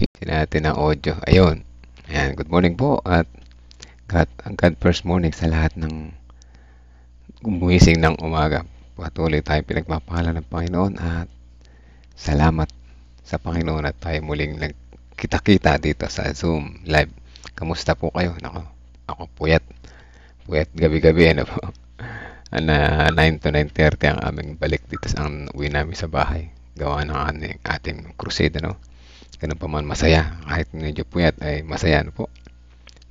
ayusin natin ang audio. Ayun. Ayan, good morning po at God first morning sa lahat ng gumising ng umaga. Patuloy tayong pinagpapala ng Panginoon at salamat sa Panginoon at tayo muling nagkita-kita dito sa Zoom live. Kamusta po kayo? Nako, ako puyat. Puyat gabi-gabi, ano po. 9 to 9:30 ang aming balik dito sa uwi namin sa bahay. Gawa ng ating crusade, ano. Ganun pa man masaya. Kahit medyo puyat ay masaya, ano po.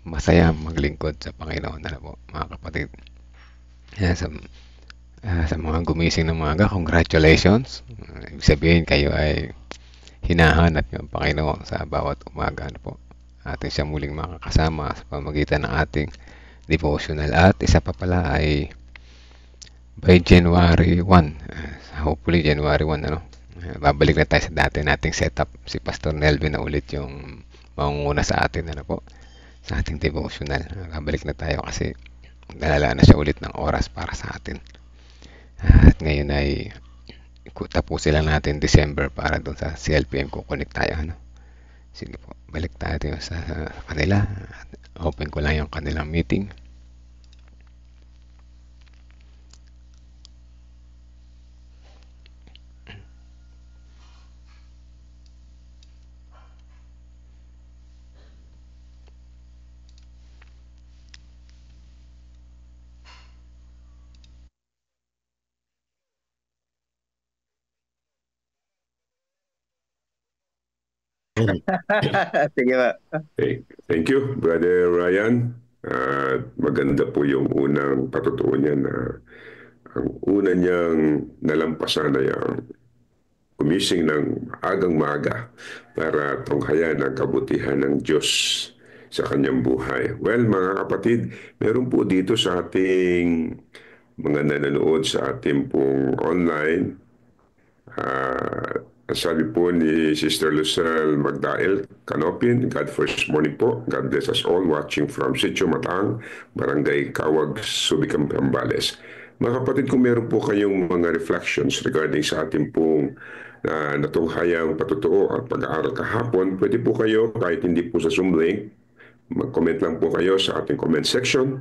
Masaya maglingkod sa Panginoon, ano po, mga kapatid. Yan, sa mga gumising ng umaga, congratulations. Ibig sabihin kayo ay hinahanap yung Panginoon sa bawat umaga, ano po. Ating siya muling makakasama sa pamagitan ng ating devotional. At isa pa pala ay by January 1, hopefully January 1, ano, babalik na tayo sa dati nating setup. Si Pastor Nelvin na ulit yung mangunguna sa atin, ano po, sa ating devotional. Babalik na tayo kasi magdalala na siya ulit ng oras para sa atin. At ngayon ay tapusin lang natin December para doon sa CLPM kukunik tayo, ano. Sige po, balik tayo sa kanila. Open ko lang yung kanilang meeting. Sige ba. Okay. Thank you, Brother Ryan. Maganda po yung unang patutuo niya na ang una niyang nalampasan ay ang gumising ng agang maaga para tunghayan ang kabutihan ng Diyos sa kanyang buhay. Well, mga kapatid, meron po dito sa ating mga nanonood sa ating pong online. Sabi po ni Sister Lucelle Magdael Canopin, God first morning po. God bless us all watching from Sitio Mataang, Barangay Kawag, Subic, Zambales. Mga kapatid, kung meron po kayong mga reflections regarding sa ating pong natunghayang patutuo at pag-aaral kahapon, pwede po kayo, kahit hindi po sa Zoom link, mag-comment lang po kayo sa ating comment section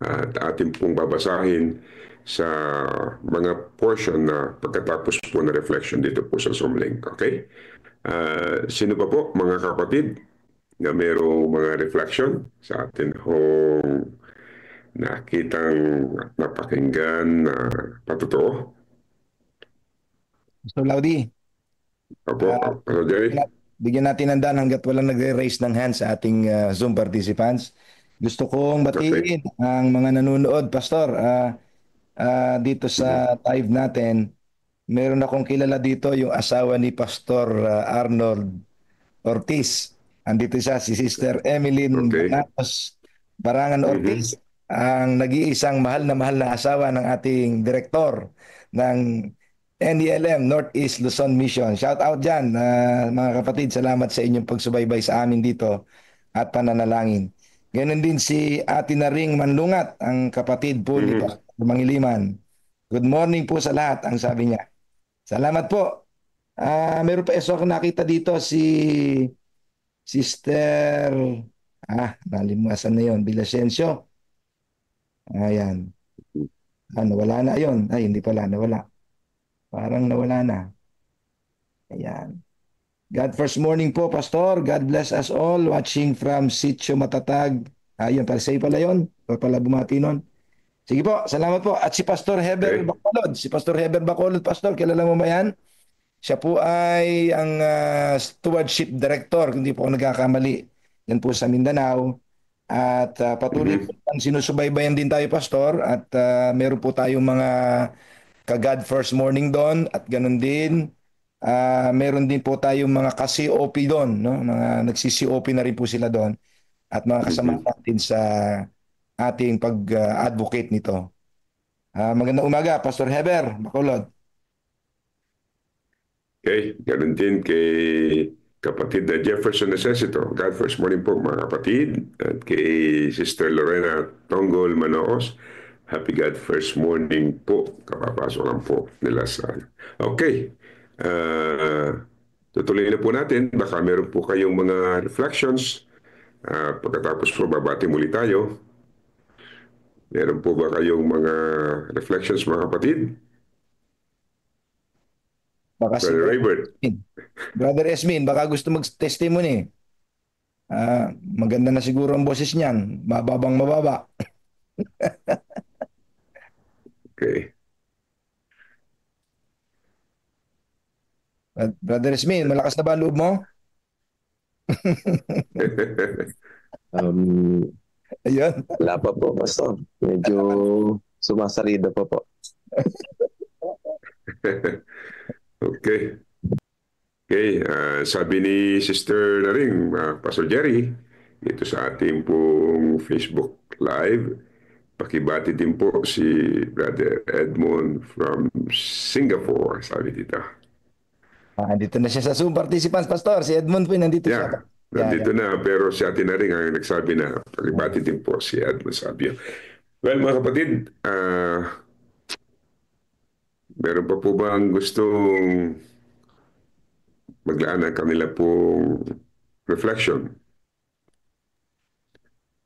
at ating pong babasahin sa mga portion na pagkatapos po na reflection dito po sa Zoom link. Okay? Sino pa po, mga kapatid, na mayroong mga reflection sa atin hong nakitang napakinggan na patutuo? Mr. Laudi, Opo, Jerry? bigyan natin ng daan hanggat walang nagre-raise ng hand sa ating Zoom participants. Gusto kong batiin ang mga nanonood, Pastor. Dito sa live natin, meron akong kilala dito, yung asawa ni Pastor Arnold Ortiz. Andito siya, si Sister Emeline Banatos Barangan Ortiz, ang nag-iisang mahal na asawa ng ating direktor ng NELM, Northeast Luzon Mission. Shout out dyan, mga kapatid. Salamat sa inyong pagsubaybay sa amin dito at pananalangin. Ganon din si Ate Naring Manlungat, ang kapatid po ni Pastor Mangiliman. Good morning po sa lahat, ang sabi niya. Salamat po. Meron pa ako nakita dito si Sister, nalimuasan na yun, Villasencio. Ayan. Nawala na yun. Ay, hindi pala, nawala. Parang nawala na. Ayan. God first morning po, Pastor. God bless us all. Watching from Sitio Matatag. Ayun, say pala yun. Pala bumati nun. Sige po, salamat po. At si Pastor Heber Bacolod. Si Pastor Heber Bacolod, Pastor, kilala mo ba yan? Siya po ay ang stewardship director, kung hindi po ako nagkakamali. Yan po sa Mindanao. At patuloy po sinusubaybayan din tayo, Pastor. At meron po tayong mga ka-God First Morning doon. At ganun din, meron din po tayong mga ka-COP doon. No? Mga nagsi-COP na rin po sila doon. At mga kasama natin sa ating pag-advocate nito. Magandang umaga, Pastor Heber Bacolod. Okay, ganun din kay kapatid na Jefferson Necesito. God first morning po, mga kapatid. At kay Sister Lorena Tonggol Manoos, happy God first morning po. Kapapasok lang po nila sa... Okay. tutuloy na po natin. Baka meron po kayong mga reflections. Pagkatapos po, babati muli tayo. Meron po ba kayong mga reflections, mga kapatid? Baka si Brother Raybert. Brother Esmin, baka gusto mag-testimony. Maganda na siguro ang boses niyan. Mababang mababa. Okay. Brother Esmin, malakas na ba ang loob mo? Ayun. Wala pa po, Pastor. Medyo sumasarida pa po. Okay. Okay, sabi ni Sister na rin, Pastor Jerry, dito sa ating pong Facebook Live, pakibati din po si Brother Edmond from Singapore, sabi dito. Nandito na siya sa Zoom participants, Pastor. Si Edmond po, nandito siya. Nandito na, pero si atin na rin ang nagsabi na pakibati din po si Edmond Sabio. Well, mga kapatid, meron pa po ba ang gustong maglaan ng kanila pong reflection?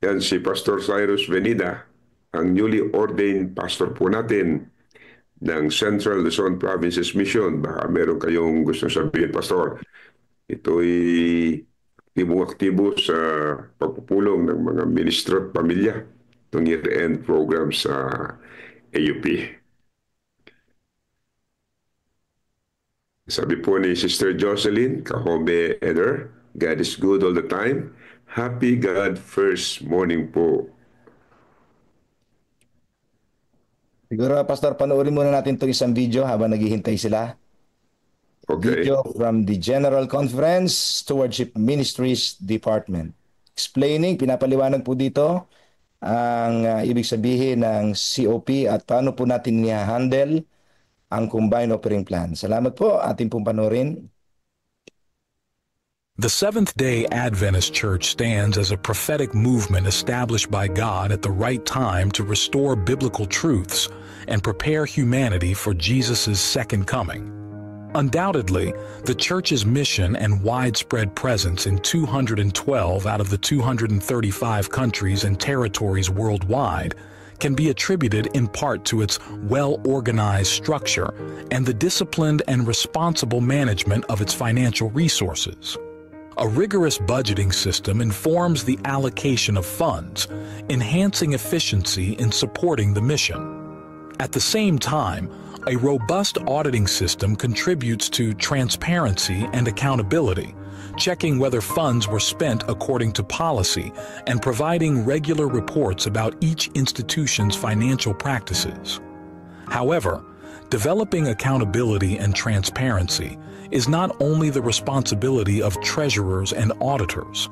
Yan si Pastor Cyrus Venida, ang newly ordained pastor po natin ng Central Luzon Provinces Mission. Baka meron kayong gustong sabihin, Pastor. Ito'y aktibo sa pagpupulong ng mga ministro at pamilya ng year-end program sa AUP. Sabi po ni Sister Jocelyn Kahombe Eder, God is good all the time. Happy God First Morning po. Siguro, Pastor, panoorin muna natin itong isang video habang naghihintay sila. Okay. Video from the General Conference Stewardship Ministries Department. Explaining, pinapaliwanag po dito ang ibig sabihin ng COP at paano po natin niya-handle ang Combined Offering Plan. Salamat po, ating pong panoorin. The Seventh-day Adventist Church stands as a prophetic movement established by God at the right time to restore biblical truths and prepare humanity for Jesus' second coming. Undoubtedly, the Church's mission and widespread presence in 212 out of the 235 countries and territories worldwide can be attributed in part to its well-organized structure and the disciplined and responsible management of its financial resources. A rigorous budgeting system informs the allocation of funds, enhancing efficiency in supporting the mission. At the same time, a robust auditing system contributes to transparency and accountability, checking whether funds were spent according to policy and providing regular reports about each institution's financial practices. However, developing accountability and transparency is not only the responsibility of treasurers and auditors.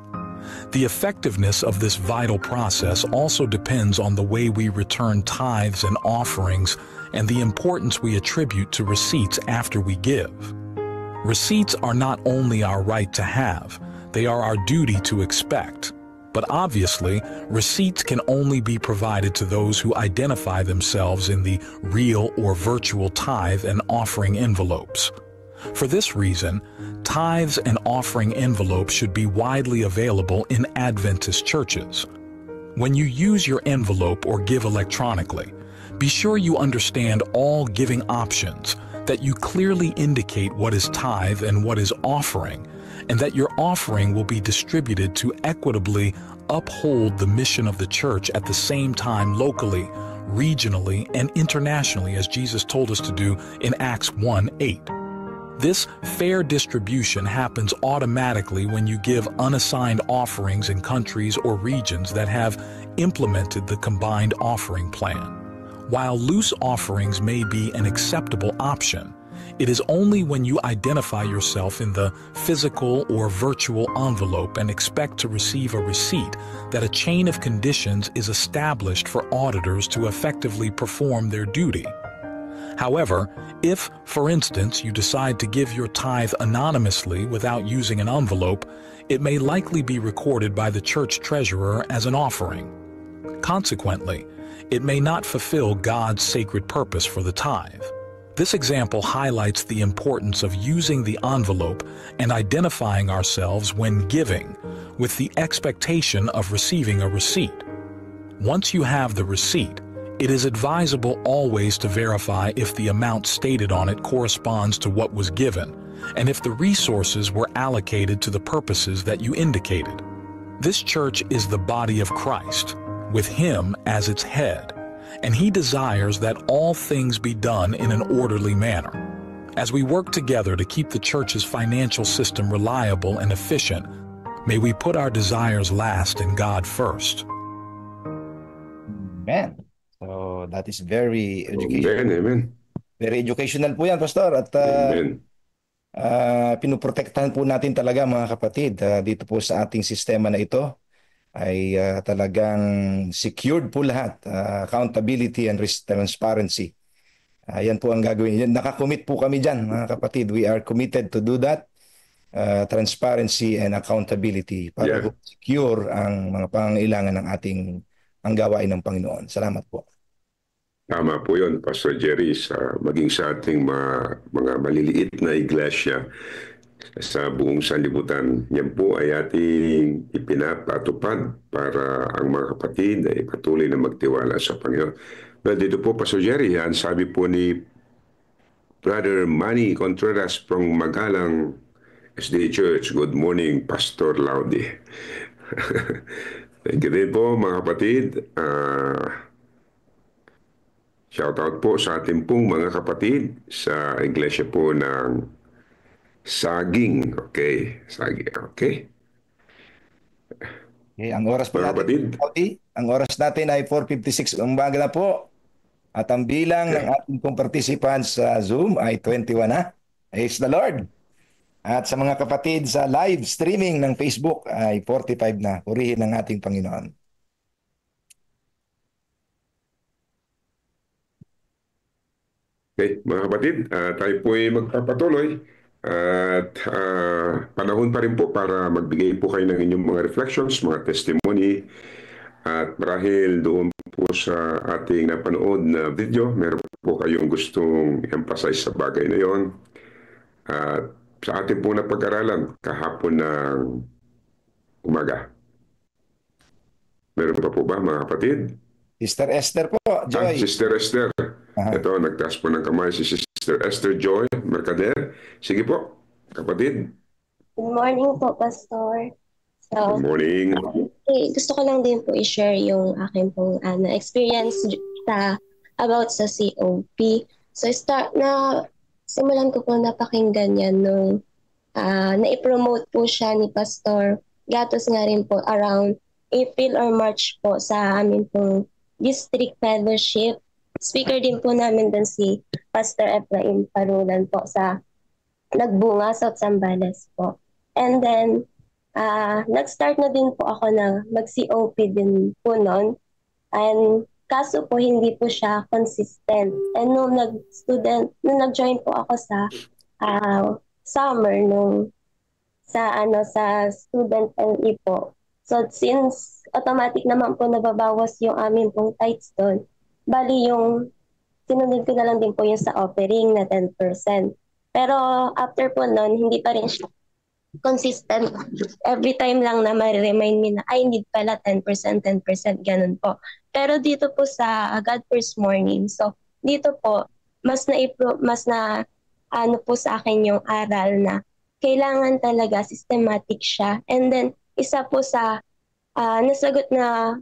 The effectiveness of this vital process also depends on the way we return tithes and offerings and the importance we attribute to receipts after we give. Receipts are not only our right to have, they are our duty to expect. But obviously, receipts can only be provided to those who identify themselves in the real or virtual tithe and offering envelopes. For this reason, tithes and offering envelopes should be widely available in Adventist churches. When you use your envelope or give electronically, be sure you understand all giving options, that you clearly indicate what is tithe and what is offering, and that your offering will be distributed to equitably uphold the mission of the church at the same time locally, regionally, and internationally, as Jesus told us to do in Acts 1:8. This fair distribution happens automatically when you give unassigned offerings in countries or regions that have implemented the combined offering plan. While loose offerings may be an acceptable option, it is only when you identify yourself in the physical or virtual envelope and expect to receive a receipt that a chain of conditions is established for auditors to effectively perform their duty. However, if, for instance, you decide to give your tithe anonymously without using an envelope, it may likely be recorded by the church treasurer as an offering. Consequently, it may not fulfill God's sacred purpose for the tithe. This example highlights the importance of using the envelope and identifying ourselves when giving, with the expectation of receiving a receipt. Once you have the receipt, it is advisable always to verify if the amount stated on it corresponds to what was given, and if the resources were allocated to the purposes that you indicated. This church is the body of Christ, with Him as its head, and He desires that all things be done in an orderly manner. As we work together to keep the church's financial system reliable and efficient, may we put our desires last and God first. Amen. So that is very educational. Amen, amen. Very educational po yan, Pastor. At Amen. pinuprotektahan po natin talaga mga kapatid dito po sa ating sistema na ito ay talagang secured po lahat. Accountability and transparency. Yan po ang gagawin. Nakakommit po kami dyan mga kapatid. We are committed to do that. Transparency and accountability para po secure ang mga pangangailangan ng ating ang gawain ng Panginoon. Salamat po. Tama po yun, Pastor Jerry, maging sa ating mga maliliit na iglesia sa buong sanlibutan. Yan po ay ating ipinapatupad para ang mga kapatid ay patuloy na magtiwala sa Panginoon. Well, dito po, Pastor Jerry, yan sabi po ni Brother Manny Contreras from Magalang SDA Church. Good morning, Pastor Laudy. Thank you din po, mga kapatid. Shout out po sa ating pong mga kapatid sa iglesia po ng Saging. Okay, Saging. Okay. Okay, ang oras po Mga kapatid. ang oras natin ay 4:56 umaga na po. At ang bilang ng ating pong participants sa Zoom ay 21 na. Praise the Lord. At sa mga kapatid sa live streaming ng Facebook ay 45 na. Purihin ng ating Panginoon. Okay, mga kapatid, tayo po ay magpapatuloy at panahon pa rin po para magbigay po kayo ng inyong mga reflections, mga testimony at marahil doon po sa ating napanood na video, meron po kayong gustong emphasize sa bagay na yon. At sa ating po napag-aralan kahapon ng umaga. Meron pa po ba mga kapatid? Sister Esther po, Joy. Sister Esther. Ito, nagtaas po ng kamay si Sister Esther Joy Mercader. Sige po, kapatid. Good morning po, Pastor. Good morning. Gusto ko lang din po i-share yung aking pong experience about sa COP. So simulan ko po napakinggan yan nung na-promote po siya ni Pastor Gatos nga rin po around April or March po sa amin pong district fellowship. Speaker din po namin doon si Pastor Efraim Parulan po sa Nagbunga, South Zambales po. And then, nag-start na din po ako na mag-COP din po noon. And kaso po hindi po siya consistent. And nung nag-join po ako sa summer sa student LE po. So since automatic naman po nababawas yung amin pong tithes doon, bali yung sinunod ko na lang din po yung sa offering na 10%. Pero after po noon, hindi pa rin siya consistent. Every time lang na ma-remind me na I need pala 10%, ganun po. Pero dito po sa God First Morning, so dito po, mas na ano po sa akin yung aral na kailangan talaga systematic siya. And then, isa po sa nasagot na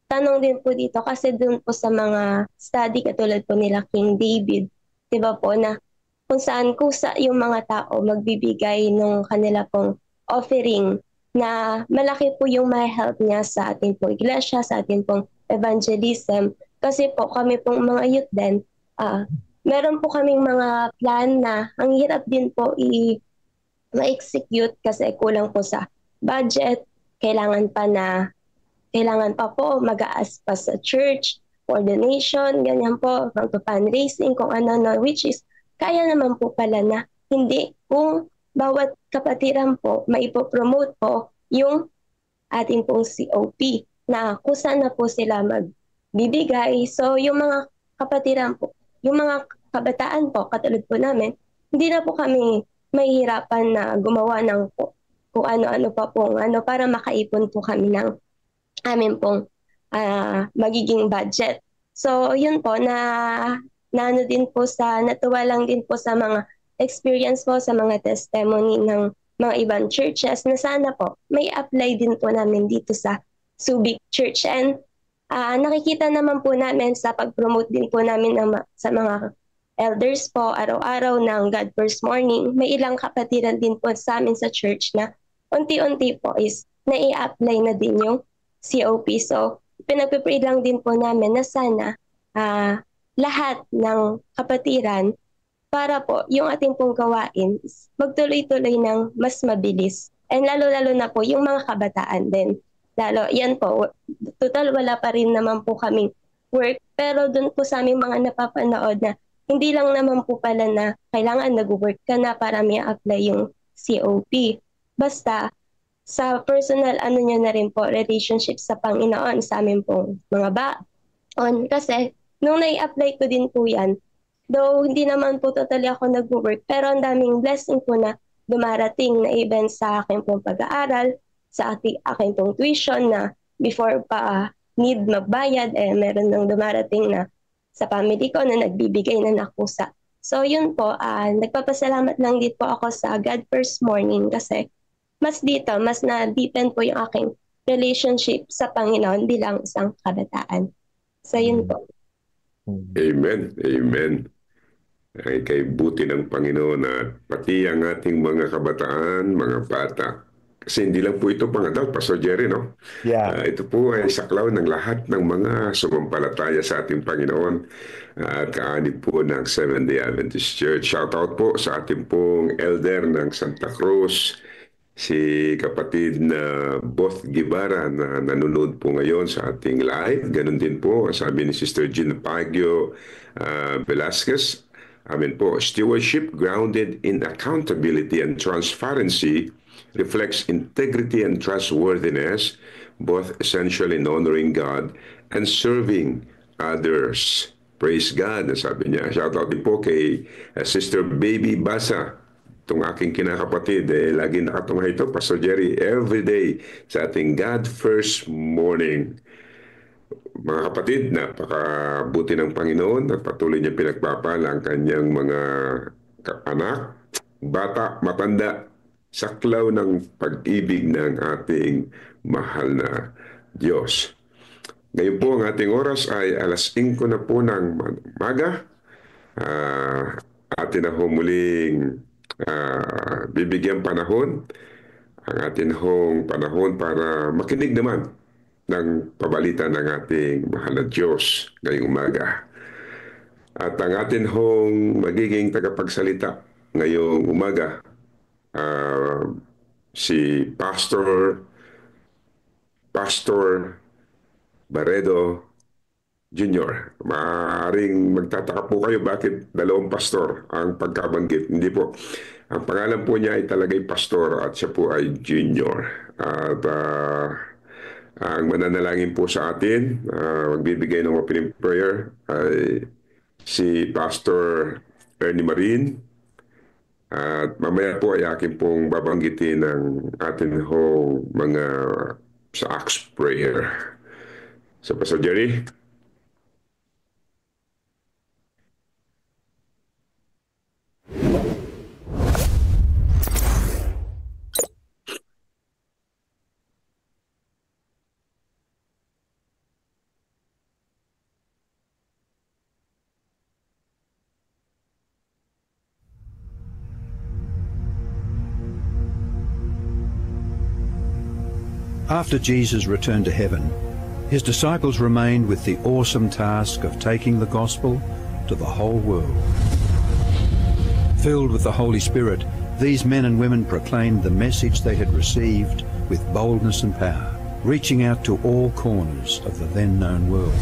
tanong din po dito kasi dun po sa mga study katulad po nila King David, 'di ba po, na kung saan kusa yung mga tao magbibigay ng kanila pong offering na malaki po yung ma-help niya sa ating pong iglesia, sa ating pong evangelism. Kasi po kami pong mga youth din, meron po kaming mga plan na ang hirap din po ma-execute kasi kulang po sa budget, kailangan pa po mag-a-ask pa sa church for donation, ganyan po, fundraising, kung ano, which is, kaya naman po pala na hindi kung bawat kapatiran po, maipopromote po yung ating pong COP na kusa na po sila magbibigay. So yung mga kapatiran po, yung mga kabataan po, katulad po namin, hindi na po kami mahihirapan na gumawa ng kung ano-ano pa po para makaipon po kami ng amin pong magiging budget. So yun po, natuwa lang din po sa mga experience po, sa mga testimony ng mga ibang churches na sana po may apply din po namin dito sa Subic Church. And nakikita naman po namin sa pag-promote din po namin sa mga elders po araw-araw ng God First Morning, may ilang kapatiran din po sa amin sa church na unti-unti po is nai-apply na din yung COP. So pinagpipray lang din po namin na sana lahat ng kapatiran para po yung ating pong gawain magtuloy-tuloy ng mas mabilis. And lalo-lalo na po yung mga kabataan din. Lalo, yan po, total wala pa rin naman po kaming work. Pero dun po sa aming mga napapanood na hindi lang naman po pala na kailangan nag-work ka na para may apply yung COP. Basta sa personal nyo na rin po, relationship sa Panginoon, sa amin pong mga baon. Kasi nung nai-apply ko din po yan, though hindi naman po totally ako nag-work, pero ang daming blessing po na dumarating na event sa akin pong pag-aaral, sa akin pong tuition na before pa need magbayad, meron nang dumarating na sa family ko na nagbibigay na nakusa. So yun po, nagpapasalamat lang din po ako sa God First Morning kasi mas na-deepen po yung aking relationship sa Panginoon bilang isang kabataan. So yun po. Amen. Amen. Ay kay buti ng Panginoon at pati ang ating mga kabataan, mga bata. Kasi hindi lang po ito pang adult, Pastor Jerry, no? Yeah. Ito po ay saklaw ng lahat ng mga sumampalataya sa ating Panginoon at kaanib po ng Seventh-day Adventist Church. Shout out po sa ating pong elder ng Santa Cruz, si kapatid na Both Guevara na nanonood po ngayon sa ating live. Ganun din po, sabi ni Sister Gina Pagio Velasquez. Amen po, stewardship grounded in accountability and transparency reflects integrity and trustworthiness, both essential in honoring God and serving others. Praise God, sabi niya. Shout out din po kay Sister Baby Basa, itong aking kinakapatid, lagi nakatunga ito, Pastor Jerry, everyday sa ating God First Morning. Mga kapatid, napakabuti ng Panginoon at patuloy niya pinagpapala ang kanyang mga anak, bata, matanda, saklaw ng pag-ibig ng ating mahal na Diyos. Ngayon po ang ating oras ay 5:00 na po ng umaga. Atin na muling bibigyan panahon ang atin hong panahon para makinig naman ng pabalita ng ating mahal na Diyos ngayong umaga. At ang atin hong magiging tagapagsalita ngayong umaga, si Pastor Baredo Jr. Maaaring magtataka po kayo bakit dalawang pastor ang pagkabanggit. Hindi po. Ang pangalan po niya ay talagay pastor at siya po ay junior. At ang mananalangin po sa atin, magbibigay ng opening prayer ay si Pastor Ernie Marin. At mamaya po ay akin pong babanggitin ng atin hong mga sa Acts prayer. So, Pastor Jerry? After Jesus returned to heaven, his disciples remained with the awesome task of taking the gospel to the whole world. Filled with the Holy Spirit, these men and women proclaimed the message they had received with boldness and power, reaching out to all corners of the then known world.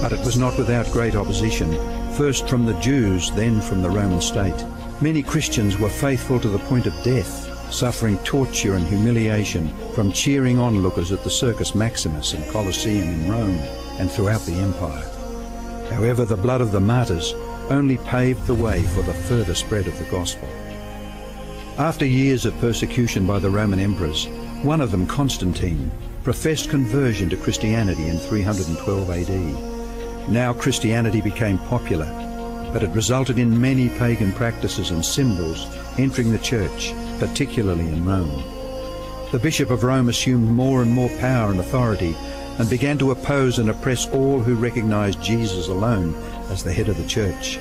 But it was not without great opposition, first from the Jews, then from the Roman state. Many Christians were faithful to the point of death, suffering torture and humiliation from cheering onlookers at the Circus Maximus and Colosseum in Rome and throughout the empire. However, the blood of the martyrs only paved the way for the further spread of the gospel. After years of persecution by the Roman emperors, one of them, Constantine, professed conversion to Christianity in 312 AD. Now Christianity became popular, but it resulted in many pagan practices and symbols entering the church, particularly in Rome. The Bishop of Rome assumed more and more power and authority and began to oppose and oppress all who recognized Jesus alone as the head of the church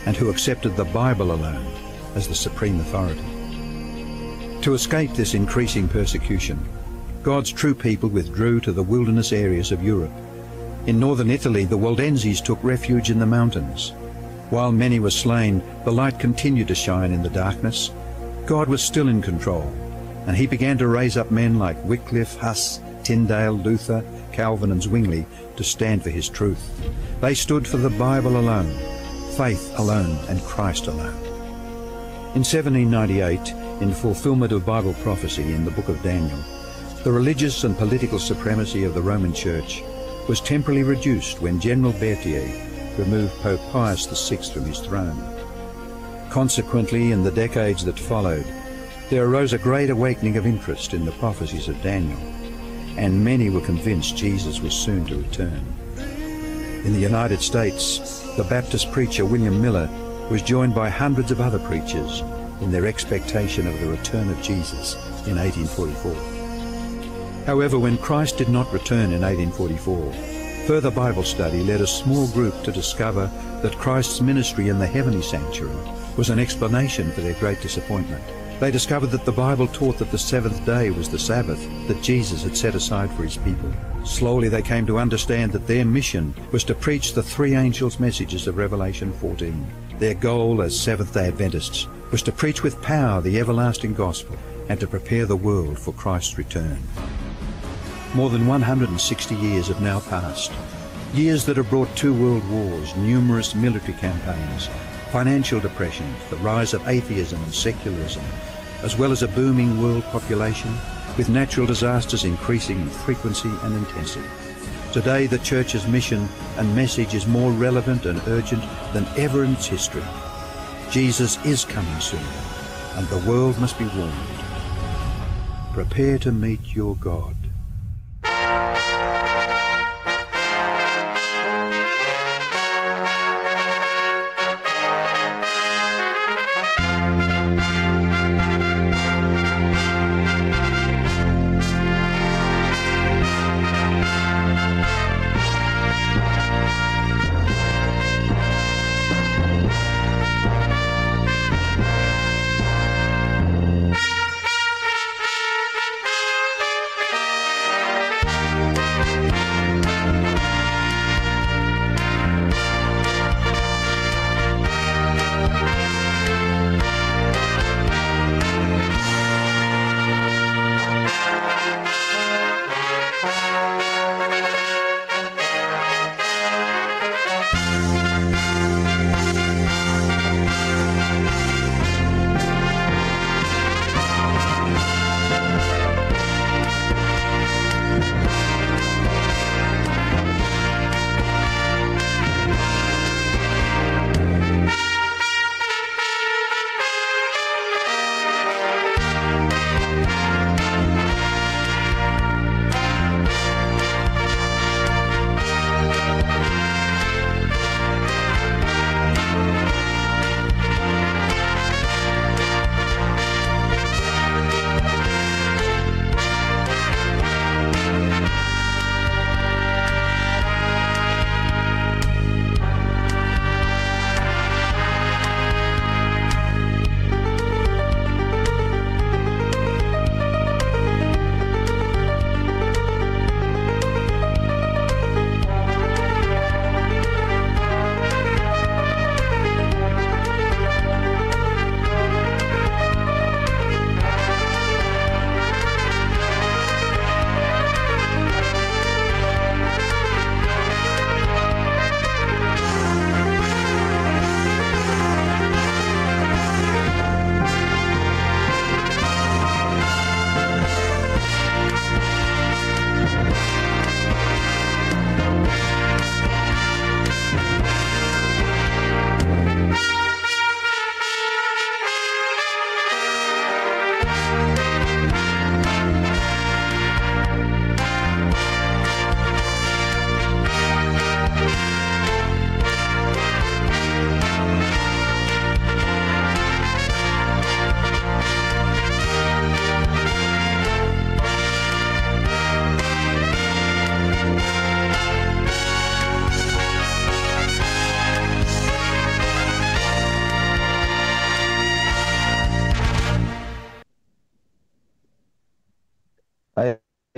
and who accepted the Bible alone as the supreme authority. To escape this increasing persecution, God's true people withdrew to the wilderness areas of Europe. In northern Italy, the Waldenses took refuge in the mountains. While many were slain, the light continued to shine in the darkness. God was still in control, and he began to raise up men like Wycliffe, Huss, Tyndale, Luther, Calvin and Zwingli to stand for his truth. They stood for the Bible alone, faith alone and Christ alone. In 1798, in fulfillment of Bible prophecy in the book of Daniel, the religious and political supremacy of the Roman Church was temporarily reduced when General Berthier removed Pope Pius VI from his throne. Consequently, in the decades that followed, there arose a great awakening of interest in the prophecies of Daniel, and many were convinced Jesus was soon to return. In the United States, the Baptist preacher William Miller was joined by hundreds of other preachers in their expectation of the return of Jesus in 1844. However, when Christ did not return in 1844, further Bible study led a small group to discover that Christ's ministry in the heavenly sanctuary was an explanation for their great disappointment. They discovered that the Bible taught that the seventh day was the Sabbath that Jesus had set aside for his people. Slowly they came to understand that their mission was to preach the three angels' messages of Revelation 14. Their goal as Seventh-day Adventists was to preach with power the everlasting gospel and to prepare the world for Christ's return. More than 160 years have now passed, years that have brought 2 world wars, numerous military campaigns, financial depressions, the rise of atheism and secularism, as well as a booming world population, with natural disasters increasing in frequency and intensity. Today, the Church's mission and message is more relevant and urgent than ever in its history. Jesus is coming soon, and the world must be warned. Prepare to meet your God.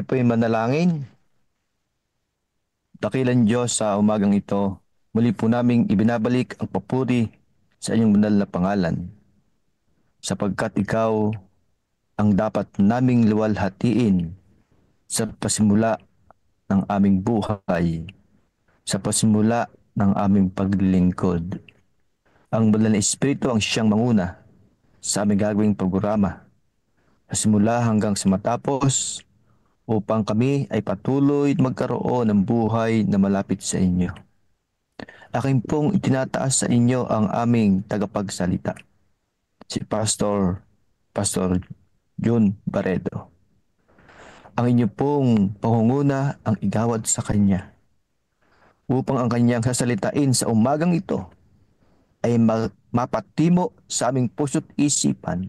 po'y manalangin. Dakilang Diyos, sa umagang ito, muli po naming ibinabalik ang papuri sa inyong banal na pangalan, sapagkat ikaw ang dapat naming luwalhatiin sa pasimula ng aming buhay, sa pasimula ng aming paglilingkod. Ang banal na Espiritu ang siyang manguna sa aming gagawing programa, sa simula hanggang sa matapos, upang kami ay patuloy magkaroon ng buhay na malapit sa inyo. Akin pong itinataas sa inyo ang aming tagapagsalita, si Pastor June Barredo. Ang inyo pong pangunguna ang igawad sa kanya, upang ang kanyang sasalitain sa umagang ito ay mapatimo sa aming puso't isipan,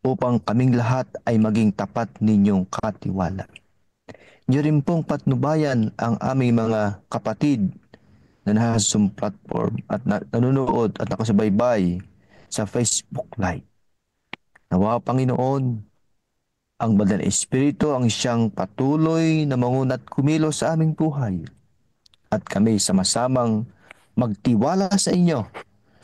upang kaming lahat ay maging tapat ninyong katiwala. Niyo rin pong patnubayan ang aming mga kapatid na nasa platform at nanonood at nakasubaybay sa Facebook Live. Nawa, Panginoon, ang banal na Espiritu ang siyang patuloy na manguna at kumilos sa aming buhay, at kami sama-samang magtiwala sa inyo,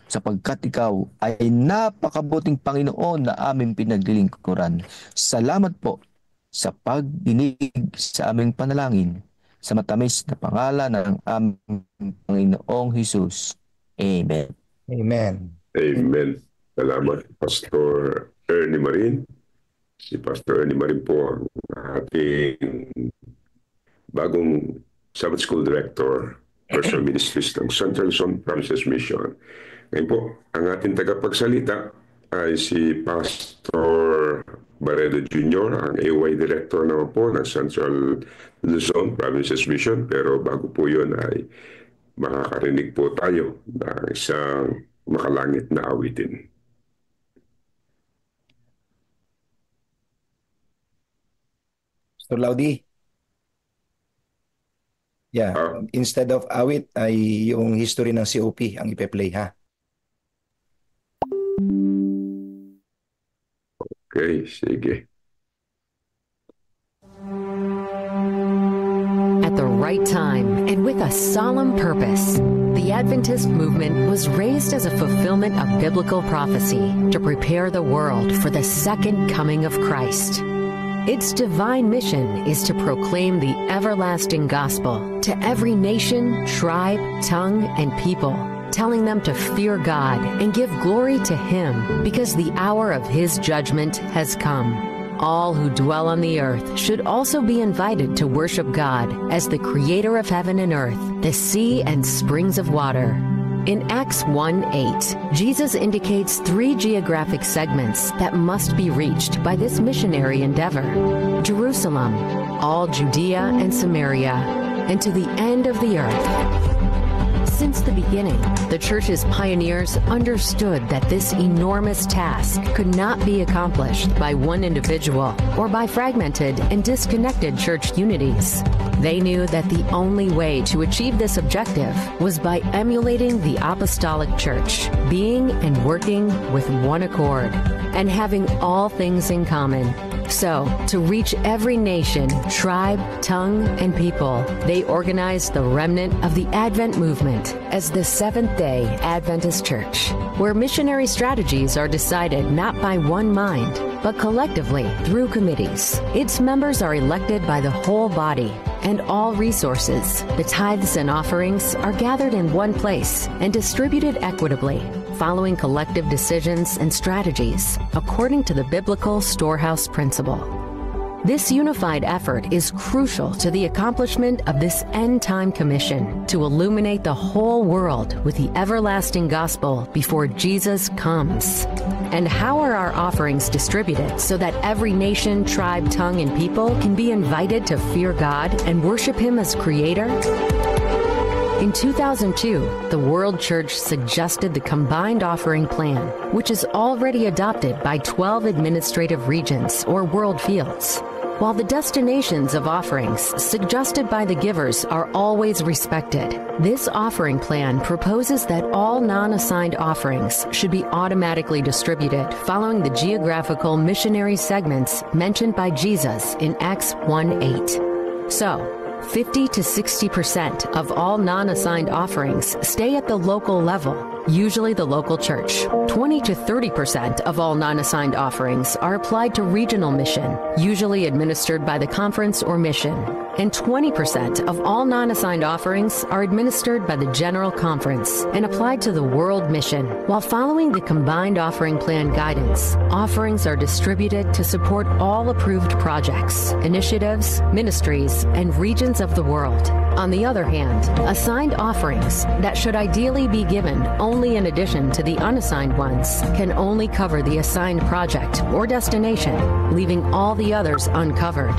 sapagkat ikaw ay napakabuting Panginoon na aming pinaglilingkuran. Salamat po sa pagdinig sa aming panalangin, sa matamis na pangalan ng aming Panginoong Hesus. Amen. Amen. Amen. Salamat, Pastor Ernie Marin. Si Pastor Ernie Marin po ang ating bagong Sabbath School Director, Personal Ministries ng Central Luzon Francis Mission. Ngayon po, ang ating tagapagsalita ay si Pastor Barredo Jr., ang AY Director naman po ng Central Luzon Provinces Mission. Pero bago po yun ay makakarinig po tayo ng isang makalangit na awitin. Pastor Laudi. Yeah, instead of awit ay yung history ng COP ang ipe-play, ha? Okay, sige. At the right time and with a solemn purpose, the Adventist movement was raised as a fulfillment of biblical prophecy to prepare the world for the second coming of Christ. Its divine mission is to proclaim the everlasting gospel to every nation, tribe, tongue, and people, telling them to fear God and give glory to Him because the hour of His judgment has come. All who dwell on the earth should also be invited to worship God as the creator of heaven and earth, the sea and springs of water. In Acts 1:8, Jesus indicates 3 geographic segments that must be reached by this missionary endeavor: Jerusalem, all Judea and Samaria, and to the end of the earth. Since the beginning, the Church's pioneers understood that this enormous task could not be accomplished by one individual or by fragmented and disconnected church unities. They knew that the only way to achieve this objective was by emulating the Apostolic Church, being and working with one accord, and having all things in common. So, to reach every nation, tribe, tongue, and people, they organized the remnant of the Advent movement as the Seventh-day Adventist Church, where missionary strategies are decided not by one mind, but collectively through committees. Its members are elected by the whole body, and all resources, the tithes and offerings, are gathered in one place and distributed equitably, following collective decisions and strategies according to the biblical storehouse principle. This unified effort is crucial to the accomplishment of this end-time commission to illuminate the whole world with the everlasting gospel before Jesus comes. And how are our offerings distributed so that every nation, tribe, tongue, and people can be invited to fear God and worship Him as Creator? In 2002, the World Church suggested the combined offering plan, which is already adopted by 12 administrative regions or world fields. while the destinations of offerings suggested by the givers are always respected. This offering plan proposes that all non-assigned offerings should be automatically distributed following the geographical missionary segments mentioned by Jesus in Acts 1:8. So, 50 to 60% of all non-assigned offerings stay at the local level, usually the local church. 20 to 30% of all non-assigned offerings are applied to regional mission, usually administered by the conference or mission. And 20% of all non-assigned offerings are administered by the General Conference and applied to the world mission. While following the combined offering plan guidance, offerings are distributed to support all approved projects, initiatives, ministries, and regions of the world. On the other hand, assigned offerings that should ideally be given only in addition to the unassigned ones can only cover the assigned project or destination, leaving all the others uncovered.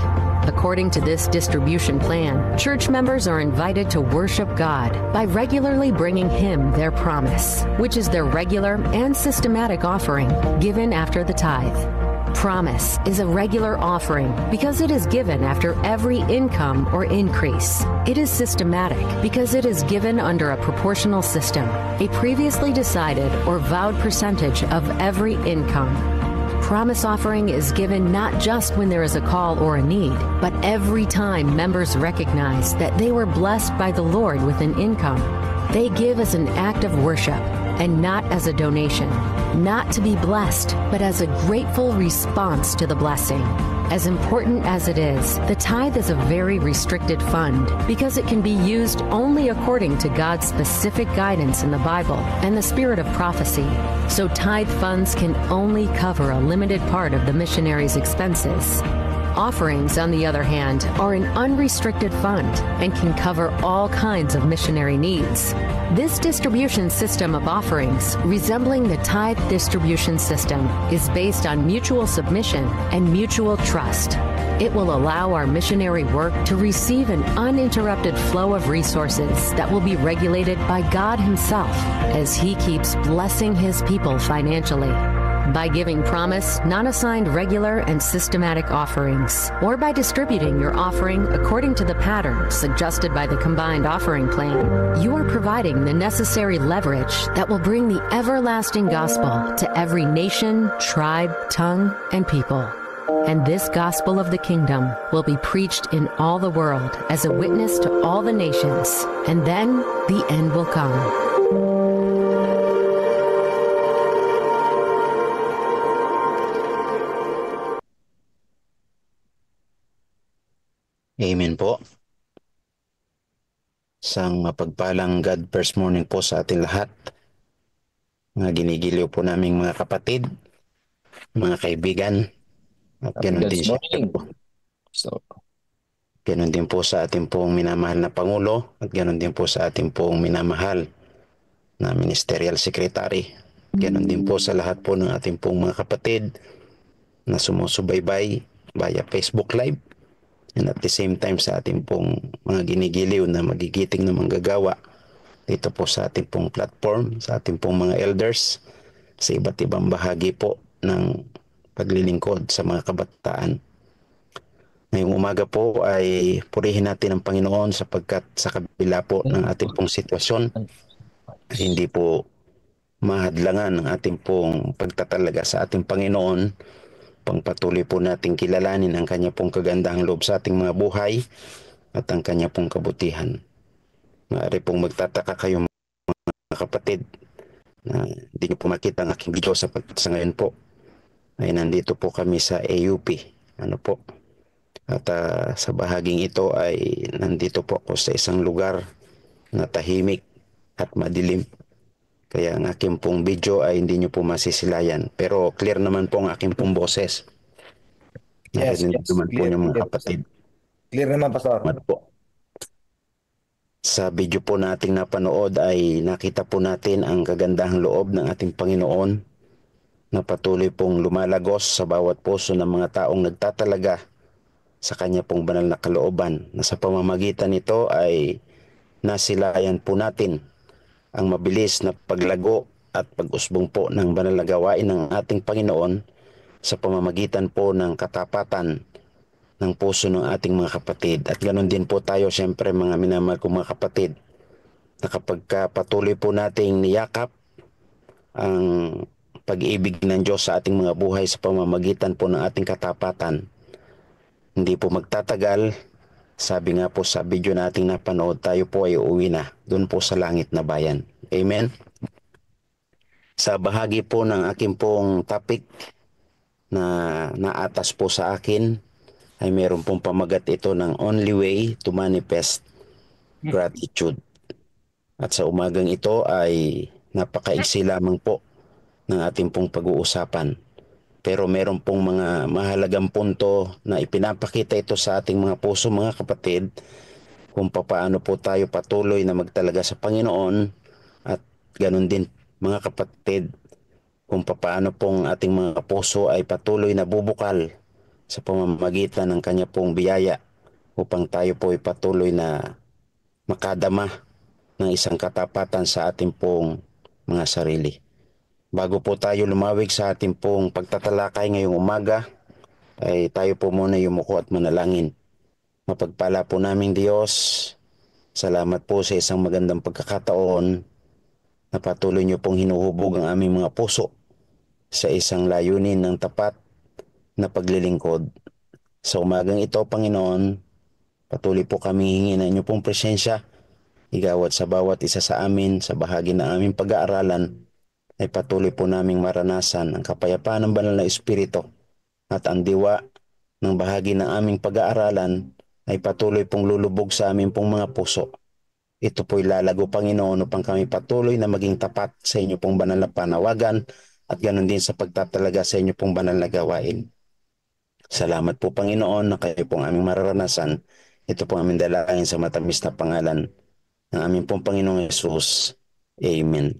According to this distribution plan, church members are invited to worship God by regularly bringing Him their promise, which is their regular and systematic offering given after the tithe. Promise is a regular offering because it is given after every income or increase. It is systematic because it is given under a proportional system, a previously decided or vowed percentage of every income. Promise offering is given not just when there is a call or a need, but every time members recognize that they were blessed by the Lord with an income. They give as an act of worship and not as a donation, not to be blessed, but as a grateful response to the blessing. As important as it is, the tithe is a very restricted fund because it can be used only according to God's specific guidance in the Bible and the spirit of prophecy. So tithe funds can only cover a limited part of the missionary's expenses. Offerings, on the other hand, are an unrestricted fund and can cover all kinds of missionary needs. This distribution system of offerings, resembling the tithe distribution system, is based on mutual submission and mutual trust. It will allow our missionary work to receive an uninterrupted flow of resources that will be regulated by God Himself as He keeps blessing His people financially. By giving promise, non-assigned regular and systematic offerings, or by distributing your offering according to the pattern suggested by the combined offering plan, you are providing the necessary leverage that will bring the everlasting gospel to every nation, tribe, tongue, and people. And this gospel of the kingdom will be preached in all the world as a witness to all the nations, and then the end will come. Amen po. Isang mapagpalang God first morning po sa ating lahat. Mga ginigiliw po naming mga kapatid, mga kaibigan, at ganoon din Ganon din po sa ating pong minamahal na Pangulo at ganon din po sa ating pong minamahal na Ministerial Secretary. Ganon din po sa lahat po ng ating pong mga kapatid na sumusubaybay via Facebook Live. And at the same time sa ating pong mga ginigiliw na magigiting na manggagawa dito po sa ating pong platform, sa ating pong mga elders sa iba't ibang bahagi po ng paglilingkod sa mga kabataan. Ngayong umaga po ay purihin natin ang Panginoon sapagkat sa kabila po ng ating pong sitwasyon ay hindi po mahadlangan ang ating pong pagtatalaga sa ating Panginoon. Pangpatuloy po nating kilalanin ang Kanya pong kagandahang loob sa ating mga buhay at ang Kanya pong kabutihan. Maaari pong magtataka kayo mga kapatid na hindi nyo po makita ang aking video sapagkat sa ngayon po ay nandito po kami sa AUP. At sa bahaging ito ay nandito po ako sa isang lugar na tahimik at madilim. Kaya ang aking pong video ay hindi nyo po masisilayan. Pero clear naman po ang aking pong boses. Yes, naman po yung mga kapatid. Clear naman, Pastor. Po. Sa video po nating napanood ay nakita po natin ang kagandahang loob ng ating Panginoon na patuloy pong lumalagos sa bawat puso ng mga taong nagtatalaga sa Kanya pong banal na kalooban. Na sa pamamagitan nito ay nasilayan po natin ang mabilis na paglago at pag-usbong po ng banal na gawain ng ating Panginoon sa pamamagitan po ng katapatan ng puso ng ating mga kapatid. At ganoon din po tayo, siyempre mga minamahal kong mga kapatid, na kapag patuloy po nating niyakap ang pag-ibig ng Diyos sa ating mga buhay sa pamamagitan po ng ating katapatan, hindi po magtatagal, sabi nga po sa video nating napanood, tayo po ay uuwi na doon po sa langit na bayan. Amen? Sa bahagi po ng aking pong topic na naatas po sa akin, ay meron pong pamagat ito ng only way to manifest gratitude. At sa umagang ito ay napakaiksi lamang po ng ating pong pag-uusapan. Pero meron pong mga mahalagang punto na ipinapakita ito sa ating mga puso, mga kapatid, kung paano po tayo patuloy na magtalaga sa Panginoon, at ganun din mga kapatid, kung paano pong ating mga puso ay patuloy na bubukal sa pamamagitan ng Kanya pong biyaya upang tayo po ay patuloy na makadama ng isang katapatan sa ating pong mga sarili. Bago po tayo lumawig sa ating pong pagtatalakay ngayong umaga, ay tayo po muna yumuko at manalangin. Mapagpala po naming Diyos, salamat po sa isang magandang pagkakataon na patuloy niyo pong hinuhubog ang aming mga puso sa isang layunin ng tapat na paglilingkod. Sa umagang ito, Panginoon, patuloy po kami hingi ng inyong pong presensya, igawad sa bawat isa sa amin sa bahagi ng aming pag-aaralan, ay patuloy po naming maranasan ang kapayapaan ng banal na Espiritu, at ang diwa ng bahagi ng aming pag-aaralan ay patuloy pong lulubog sa aming pong mga puso. Ito po'y lalago, Panginoon, upang kami patuloy na maging tapat sa inyo pong banal na panawagan, at ganoon din sa pagtatalaga sa inyo pong banal na gawain. Salamat po, Panginoon, na kayo pong aming mararanasan. Ito pong aming dalangin sa matamis na pangalan ng aming pong Panginoong Yesus. Amen.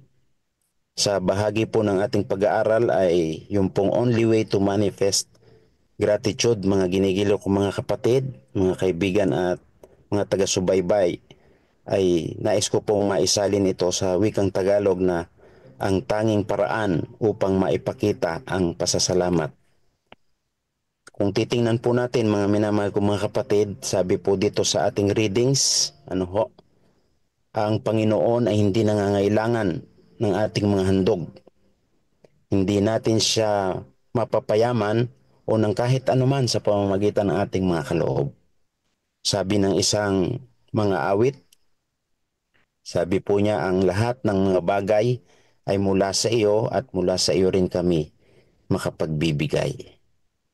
Sa bahagi po ng ating pag-aaral ay yung pong only way to manifest gratitude, mga ginigiliw kong mga kapatid, mga kaibigan at mga taga-subaybay, ay nais ko pong maisalin ito sa wikang Tagalog na ang tanging paraan upang maipakita ang pasasalamat. Kung titingnan po natin, mga minamahal kong mga kapatid, sabi po dito sa ating readings, ang Panginoon ay hindi nangangailangan ng ating mga handog. Hindi natin siya mapapayaman o ng kahit anuman sa pamamagitan ng ating mga kaloob. Sabi ng isang mga awit, sabi po niya, ang lahat ng mga bagay ay mula sa iyo at mula sa iyo rin kami makapagbibigay.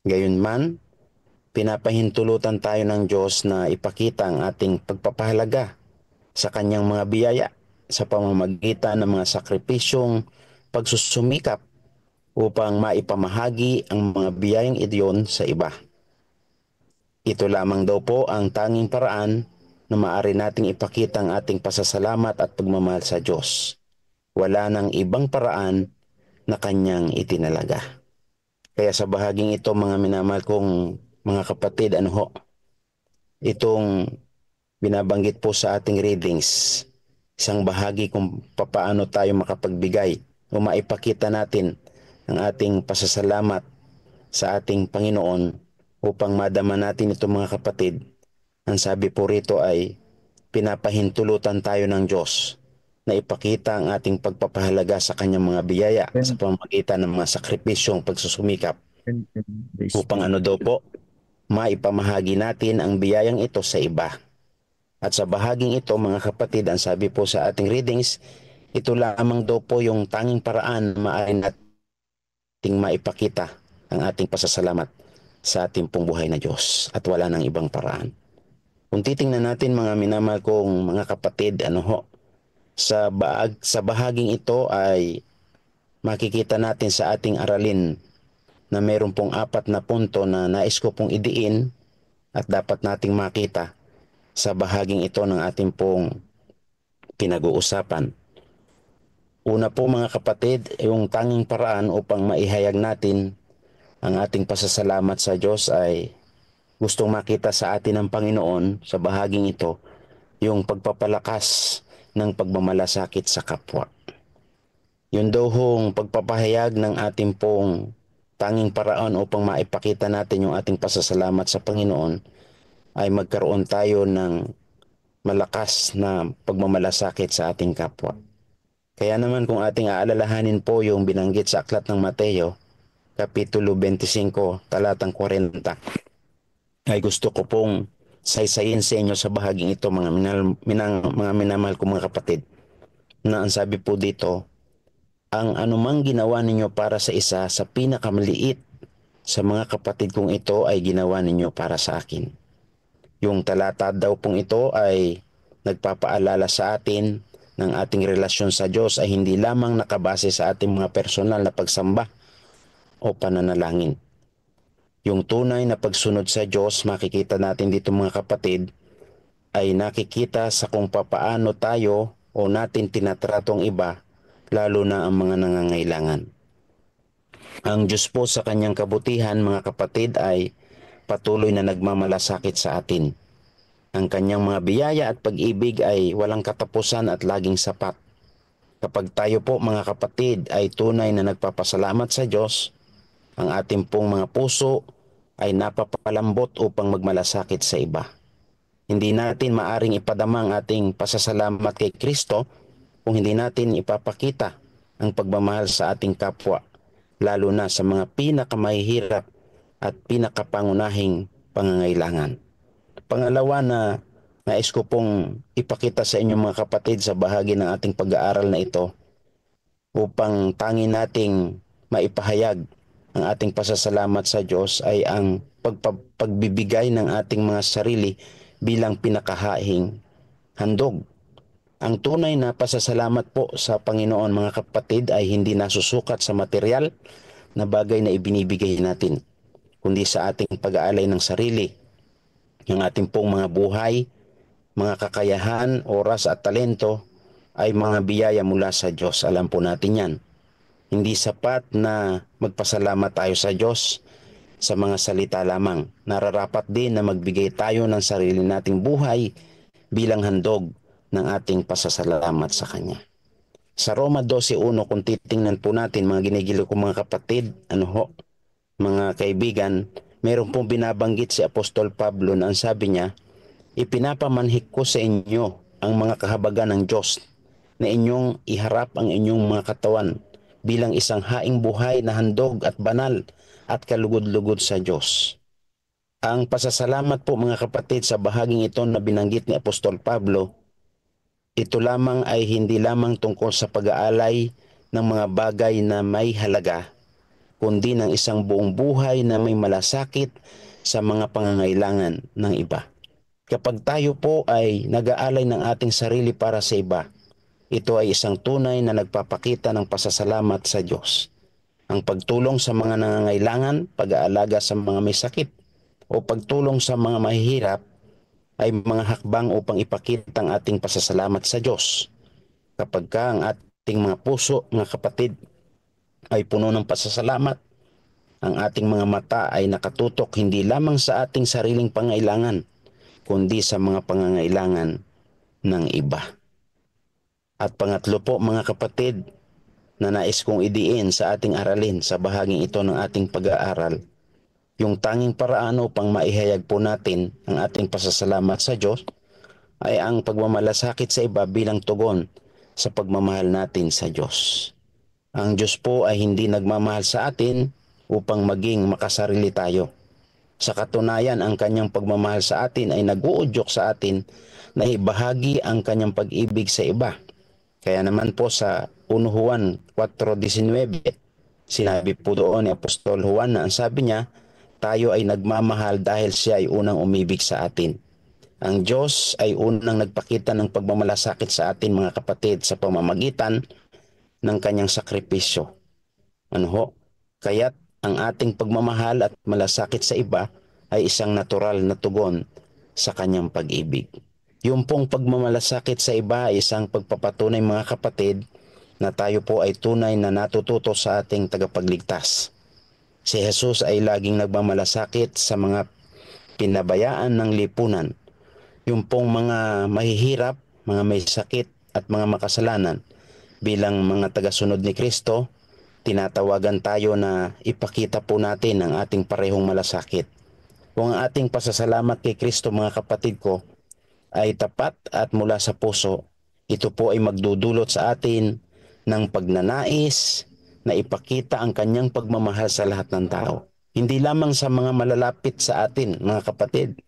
Gayunman, pinapahintulutan tayo ng Diyos na ipakita ang ating pagpapahalaga sa kanyang mga biyaya sa pamamagitan ng mga sakripisyong pagsusumikap upang maipamahagi ang mga biyayang iyon sa iba. Ito lamang daw po ang tanging paraan na maaari nating ipakita ang ating pasasalamat at pagmamahal sa Diyos. Wala nang ibang paraan na kanyang itinalaga. Kaya sa bahaging ito, mga minamahal kong mga kapatid, itong binabanggit po sa ating readings, isang bahagi kung paano tayo makapagbigay o maipakita natin ang ating pasasalamat sa ating Panginoon upang madama natin ito, mga kapatid. Ang sabi po rito ay pinapahintulutan tayo ng Diyos na ipakita ang ating pagpapahalaga sa kanyang mga biyaya sa pamamagitan ng mga sakripisyong pagsusumikap upang daw po maipamahagi natin ang biyayang ito sa iba. At sa bahaging ito, mga kapatid, ang sabi po sa ating readings, ito lamang daw po yung tanging paraan maaari nating maipakita ang ating pasasalamat sa ating pong buhay na Diyos, at wala nang ibang paraan. Kung titingnan natin, mga minamahal kong mga kapatid, sa bahaging ito ay makikita natin sa ating aralin na meron pong 4 na punto na nais ko pong idiin at dapat nating makita sa bahaging ito ng ating pong pinag-uusapan. Una po, mga kapatid, yung tanging paraan upang maihayag natin ang ating pasasalamat sa Diyos ay gustong makita sa atin ng Panginoon sa bahaging ito, yung pagpapalakas ng pagmamalasakit sa kapwa. Yun daw hong pagpapahayag ng ating pong tanging paraan upang maipakita natin yung ating pasasalamat sa Panginoon ay magkaroon tayo ng malakas na pagmamalasakit sa ating kapwa. Kaya naman kung ating aalalahanin po yung binanggit sa aklat ng Mateo, Kapitulo 25, talatang 40, ay gusto ko pong saysayin sa inyo sa bahaging ito mga minamahal kong mga kapatid, na ang sabi po dito, ang anumang ginawa ninyo para sa isa sa pinakamaliit sa mga kapatid kong ito ay ginawa ninyo para sa akin. Yung talata daw pong ito ay nagpapaalala sa atin ng ating relasyon sa Diyos ay hindi lamang nakabase sa ating mga personal na pagsamba o pananalangin. Yung tunay na pagsunod sa Diyos, makikita natin dito mga kapatid, ay nakikita sa kung papaano tayo o natin tinatratong iba, lalo na ang mga nangangailangan. Ang Diyos po sa kanyang kabutihan mga kapatid ay patuloy na nagmamalasakit sa atin. Ang kanyang mga biyaya at pag-ibig ay walang katapusan at laging sapat. Kapag tayo po mga kapatid ay tunay na nagpapasalamat sa Diyos, ang ating pong mga puso ay napapalambot upang magmalasakit sa iba. Hindi natin maaring ipadama ang ating pasasalamat kay Kristo kung hindi natin ipapakita ang pagmamahal sa ating kapwa, lalo na sa mga pinakamahihirap at pinakapangunahing pangangailangan. Pangalawa na nais ko pong ipakita sa inyo mga kapatid sa bahagi ng ating pag-aaral na ito upang tangi nating maipahayag ang ating pasasalamat sa Diyos ay ang pagbibigay ng ating mga sarili bilang pinakahahing handog. Ang tunay na pasasalamat po sa Panginoon mga kapatid ay hindi nasusukat sa material na bagay na ibinibigay natin, kundi sa ating pag-aalay ng sarili, ng ating pong mga buhay, mga kakayahan, oras at talento ay mga biyaya mula sa Diyos. Alam po natin yan. Hindi sapat na magpasalamat tayo sa Diyos sa mga salita lamang. Nararapat din na magbigay tayo ng sarili nating buhay bilang handog ng ating pasasalamat sa Kanya. Sa Roma 12:1, kung titingnan po natin mga ginigilo kong mga kapatid, mga kaibigan, meron pong binabanggit si Apostol Pablo na ang sabi niya, ipinapamanhik ko sa inyo ang mga kahabagan ng Diyos na inyong iharap ang inyong mga katawan bilang isang haing buhay na handog at banal at kalugod-lugod sa Diyos. Ang pasasalamat po mga kapatid sa bahaging ito na binanggit ni Apostol Pablo, ito lamang ay hindi lamang tungkol sa pag-aalay ng mga bagay na may halaga, kundi ng isang buong buhay na may malasakit sa mga pangangailangan ng iba. Kapag tayo po ay nag-aalay ng ating sarili para sa iba, ito ay isang tunay na nagpapakita ng pasasalamat sa Diyos. Ang pagtulong sa mga nangangailangan, pag-aalaga sa mga may sakit, o pagtulong sa mga mahihirap ay mga hakbang upang ipakita ang ating pasasalamat sa Diyos. Kapag ang ating mga puso, mga kapatid, ay puno ng pasasalamat, ang ating mga mata ay nakatutok hindi lamang sa ating sariling pangailangan, kundi sa mga pangangailangan ng iba. At pangatlo po mga kapatid, na nais kong idiin sa ating aralin sa bahaging ito ng ating pag-aaral, yung tanging paraan upang maihayag po natin ang ating pasasalamat sa Diyos ay ang pagmamalasakit sa iba bilang tugon sa pagmamahal natin sa Diyos. Ang Diyos po ay hindi nagmamahal sa atin upang maging makasarili tayo. Sa katunayan, ang kanyang pagmamahal sa atin ay nag-uudyok sa atin na ibahagi ang kanyang pag-ibig sa iba. Kaya naman po sa 1 Juan 4:19, sinabi po doon ni Apostol Juan na ang sabi niya, tayo ay nagmamahal dahil siya ay unang umibig sa atin. Ang Diyos ay unang nagpakita ng pagmamalasakit sa atin mga kapatid sa pamamagitan ng kanyang sakripisyo. Kaya't ang ating pagmamahal at malasakit sa iba ay isang natural na tugon sa kanyang pag-ibig. Yung pong pagmamalasakit sa iba ay isang pagpapatunay mga kapatid na tayo po ay tunay na natututo sa ating tagapagligtas. Si Jesus ay laging nagmamalasakit sa mga pinabayaan ng lipunan. Yung pong mga mahihirap, mga may sakit at mga makasalanan, bilang mga tagasunod ni Kristo, tinatawagan tayo na ipakita po natin ang ating parehong malasakit. Kung ang ating pasasalamat kay Kristo, mga kapatid ko, ay tapat at mula sa puso, ito po ay magdudulot sa atin ng pagnanais na ipakita ang kanyang pagmamahal sa lahat ng tao. Hindi lamang sa mga malalapit sa atin, mga kapatid,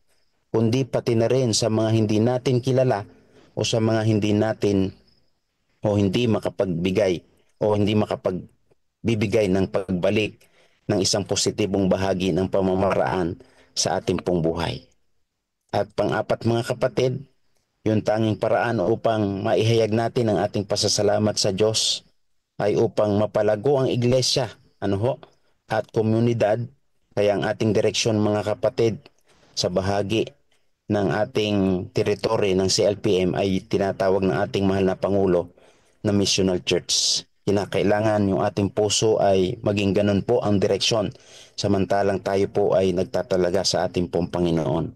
kundi pati na rin sa mga hindi natin kilala o sa mga hindi natin o hindi makapagbigay o hindi makapagbibigay ng pagbalik ng isang positibong bahagi ng pamamaraan sa ating pong buhay. At pang-apat, mga kapatid, yung tanging paraan upang maihayag natin ang ating pasasalamat sa Diyos ay upang mapalago ang iglesia, at komunidad. Kaya ang ating direksyon, mga kapatid, sa bahagi ng ating teritoryo ng CLPM ay tinatawag ng ating mahal na Pangulo na Missional Church. Kinakailangan yung ating puso ay maging ganun po ang direksyon, samantalang tayo po ay nagtatalaga sa ating pong Panginoon.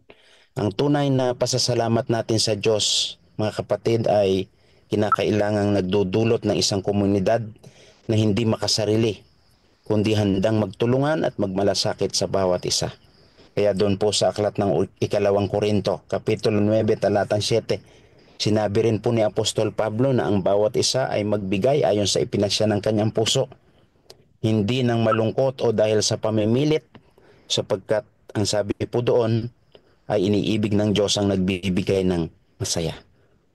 Ang tunay na pasasalamat natin sa Diyos, mga kapatid, ay kinakailangang nagdudulot ng isang komunidad na hindi makasarili, kundi handang magtulungan at magmalasakit sa bawat isa. Kaya doon po sa aklat ng Ikalawang Korinto, Kapitulo 9, talatang 7, sinabi rin po ni Apostol Pablo na ang bawat isa ay magbigay ayon sa ipinasya ng kanyang puso, hindi ng malungkot o dahil sa pamimilit, sapagkat ang sabi po doon ay iniibig ng Diyos ang nagbibigay ng masaya.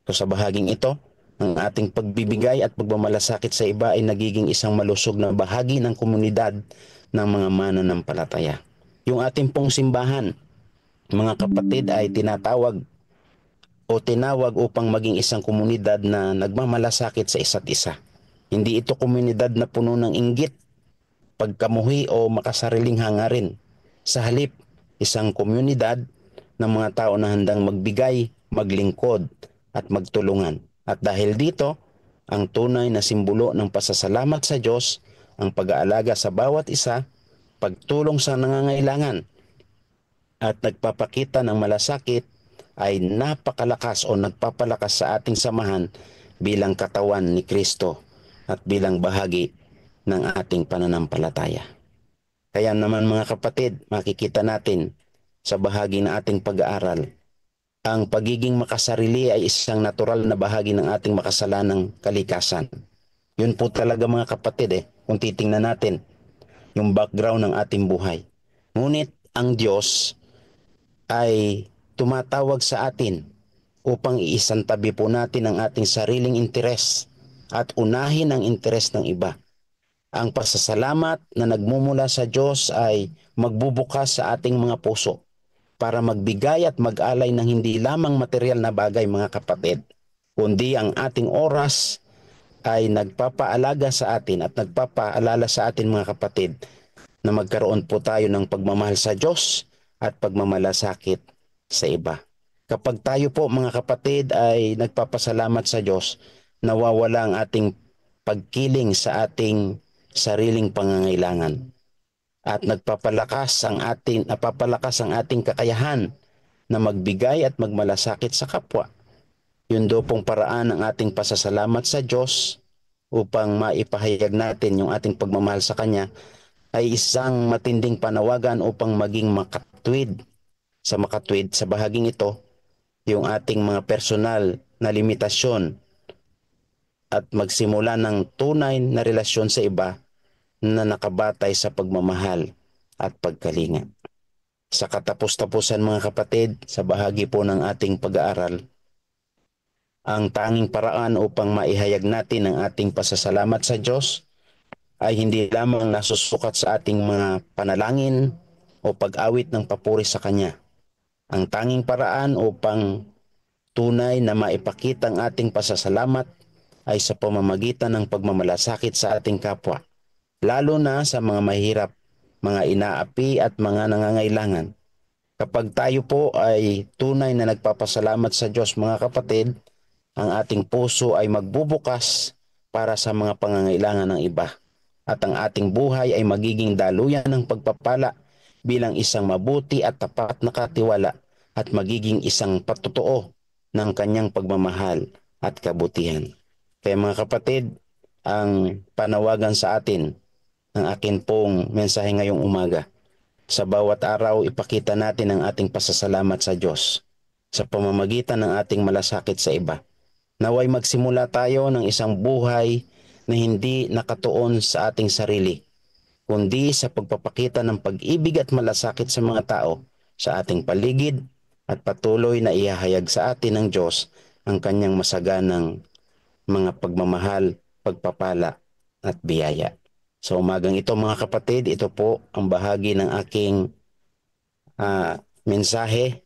So sa bahaging ito, ang ating pagbibigay at pagmamalasakit sa iba ay nagiging isang malusog na bahagi ng komunidad ng mga mananampalataya. Yung ating pong simbahan, mga kapatid, ay tinawag upang maging isang komunidad na nagmamalasakit sa isa't isa. Hindi ito komunidad na puno ng inggit, pagkamuhi o makasariling hangarin. Sa halip, isang komunidad ng mga tao na handang magbigay, maglingkod at magtulungan. At dahil dito, ang tunay na simbolo ng pasasalamat sa Diyos, ang pag-aalaga sa bawat isa, pagtulong sa nangangailangan, at nagpapakita ng malasakit ay napakalakas o nagpapalakas sa ating samahan bilang katawan ni Kristo at bilang bahagi ng ating pananampalataya. Kaya naman, mga kapatid, makikita natin sa bahagi ng ating pag-aaral, ang pagiging makasarili ay isang natural na bahagi ng ating makasalanang kalikasan. Yun po talaga, mga kapatid, kung titingnan natin yung background ng ating buhay. Ngunit ang Diyos ay tumatawag sa atin upang iisantabi po natin ang ating sariling interes at unahin ang interes ng iba. Ang pasasalamat na nagmumula sa Diyos ay magbubukas sa ating mga puso para magbigay at mag-alay ng hindi lamang material na bagay, mga kapatid, kundi ang ating oras ay nagpapaalaga sa atin at nagpapaalala sa atin, mga kapatid, na magkaroon po tayo ng pagmamahal sa Diyos at pagmamalasakit sa iba. Kapag tayo po, mga kapatid, ay nagpapasalamat sa Diyos, nawawala ang ating pagkiling sa ating sariling pangangailangan. At napapalakas ang ating kakayahan na magbigay at magmalasakit sa kapwa. Yun do pong paraan ng ating pasasalamat sa Diyos upang maipahayag natin yung ating pagmamahal sa Kanya ay isang matinding panawagan upang maging makatwid sa bahaging ito yung ating mga personal na limitasyon at magsimula ng tunay na relasyon sa iba na nakabatay sa pagmamahal at pagkalinga. Sa katapos-tapusan, mga kapatid, sa bahagi po ng ating pag-aaral, ang tanging paraan upang maihayag natin ang ating pasasalamat sa Diyos ay hindi lamang nasusukat sa ating mga panalangin o pag-awit ng papuri sa Kanya. Ang tanging paraan upang tunay na maipakita ang ating pasasalamat ay sa pamamagitan ng pagmamalasakit sa ating kapwa, lalo na sa mga mahirap, mga inaapi at mga nangangailangan. Kapag tayo po ay tunay na nagpapasalamat sa Diyos, mga kapatid, ang ating puso ay magbubukas para sa mga pangangailangan ng iba. At ang ating buhay ay magiging daluyan ng pagpapala bilang isang mabuti at tapat na katiwala at magiging isang patutuo ng Kanyang pagmamahal at kabutihan. Kaya, mga kapatid, ang panawagan sa atin ang akin pong mensahe ngayong umaga. Sa bawat araw, ipakita natin ang ating pasasalamat sa Diyos sa pamamagitan ng ating malasakit sa iba. Naway magsimula tayo ng isang buhay na hindi nakatuon sa ating sarili, kundi sa pagpapakita ng pag-ibig at malasakit sa mga tao sa ating paligid at patuloy na ihahayag sa atin ng Diyos ang kanyang masaganang mga pagmamahal, pagpapala at biyaya. Sa umagang ito mga kapatid, ito po ang bahagi ng aking mensahe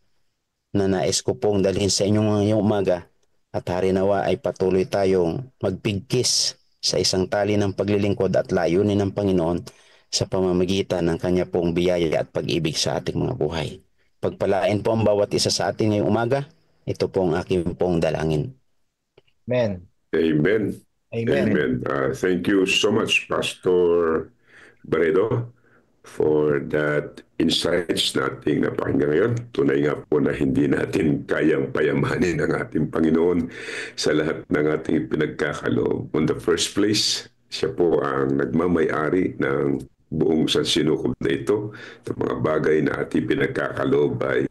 na nais ko pong dalhin sa inyong ngayong umaga, at harinawa ay patuloy tayong magpigkis sa isang tali ng paglilingkod at layunin ng Panginoon sa pamamagitan ng kanya pong biyaya at pag-ibig sa ating mga buhay. Pagpalain po ang bawat isa sa atin ngayong umaga. Ito po ang aking pong dalangin. Amen. Amen. Amen. Amen. Thank you so much, Pastor Barredo, for that insights na ating napakinggan ngayon. Tunay nga po na hindi natin kayang payamanin ang ating Panginoon sa lahat ng ating pinagkakaloob. On the first place, siya po ang nagmamay-ari ng buong sansinukob na ito. Sa mga bagay na ating pinagkakaloob ay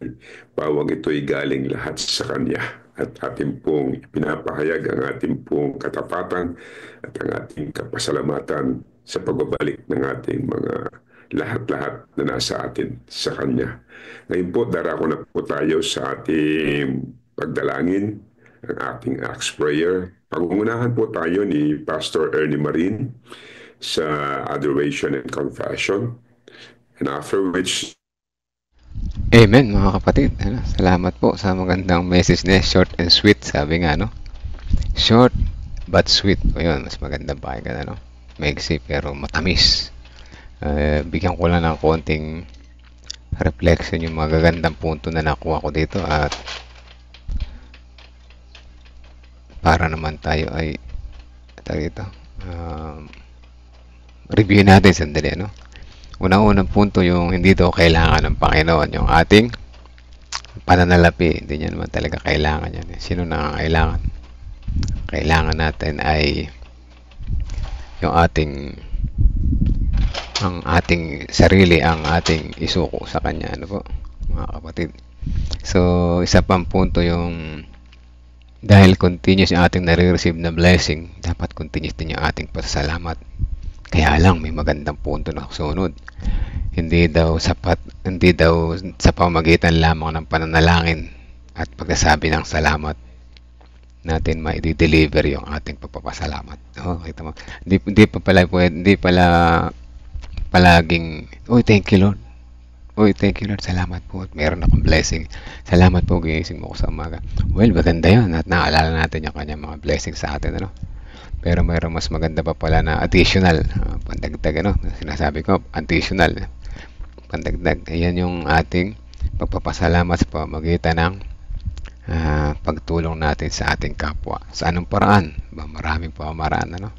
pawang ito'y galing lahat sa Kanya. At ating pong pinapahayag ang ating pong katapatan at ang ating kapasalamatan sa pagbabalik ng ating mga lahat-lahat na nasa atin sa Kanya. Ngayon po, darako na po tayo sa ating pagdalangin, ang ating Acts Prayer. Pangungunahan po tayo ni Pastor Ernie Marin sa Adoration and Confession. And after which, Amen mga kapatid. Salamat po sa magandang message niya. Short and sweet, sabi nga, no? Short but sweet. O yun, mas magandang pakinggan, ano? Maigsi pero matamis. Bigyan ko lang ng konting reflection yung mga gagandang punto na nakuha ko dito, at para naman tayo ay review natin sandali, no? Unang-unang punto, yung hindi daw kailangan ng Panginoon yung ating pananalapi. Hindi niya naman talaga kailangan yan. Sino na kailangan? Kailangan natin ay yung ang ating sarili, ang ating isuko sa Kanya, ano po, mga kapatid. So, isa pang punto yung dahil continuous yung ating nare-receive na blessing, dapat continuous din yung ating pasasalamat. Kaya lang, may magandang punto na sunod. Hindi daw sa pamamagitan lamang ng pananalangin at pagsasabi ng salamat natin ma-deliver yung ating pagpapasalamat. Oh, kita mo. Hindi pala palaging, thank you Lord. Thank you Lord, salamat po. Meron akong blessing. Salamat po, gigising mo ko sa umaga. Well, maganda yun at naalala natin yung kanyang mga blessing sa atin, ano? Pero mayroong mas maganda pa pala na additional, pandagdag, ano? Sinasabi ko, additional, pandagdag. Ayan yung ating pagpapasalamat sa pamamagitan ng pagtulong natin sa ating kapwa. Sa anong paraan? Maraming pamaraan, ano?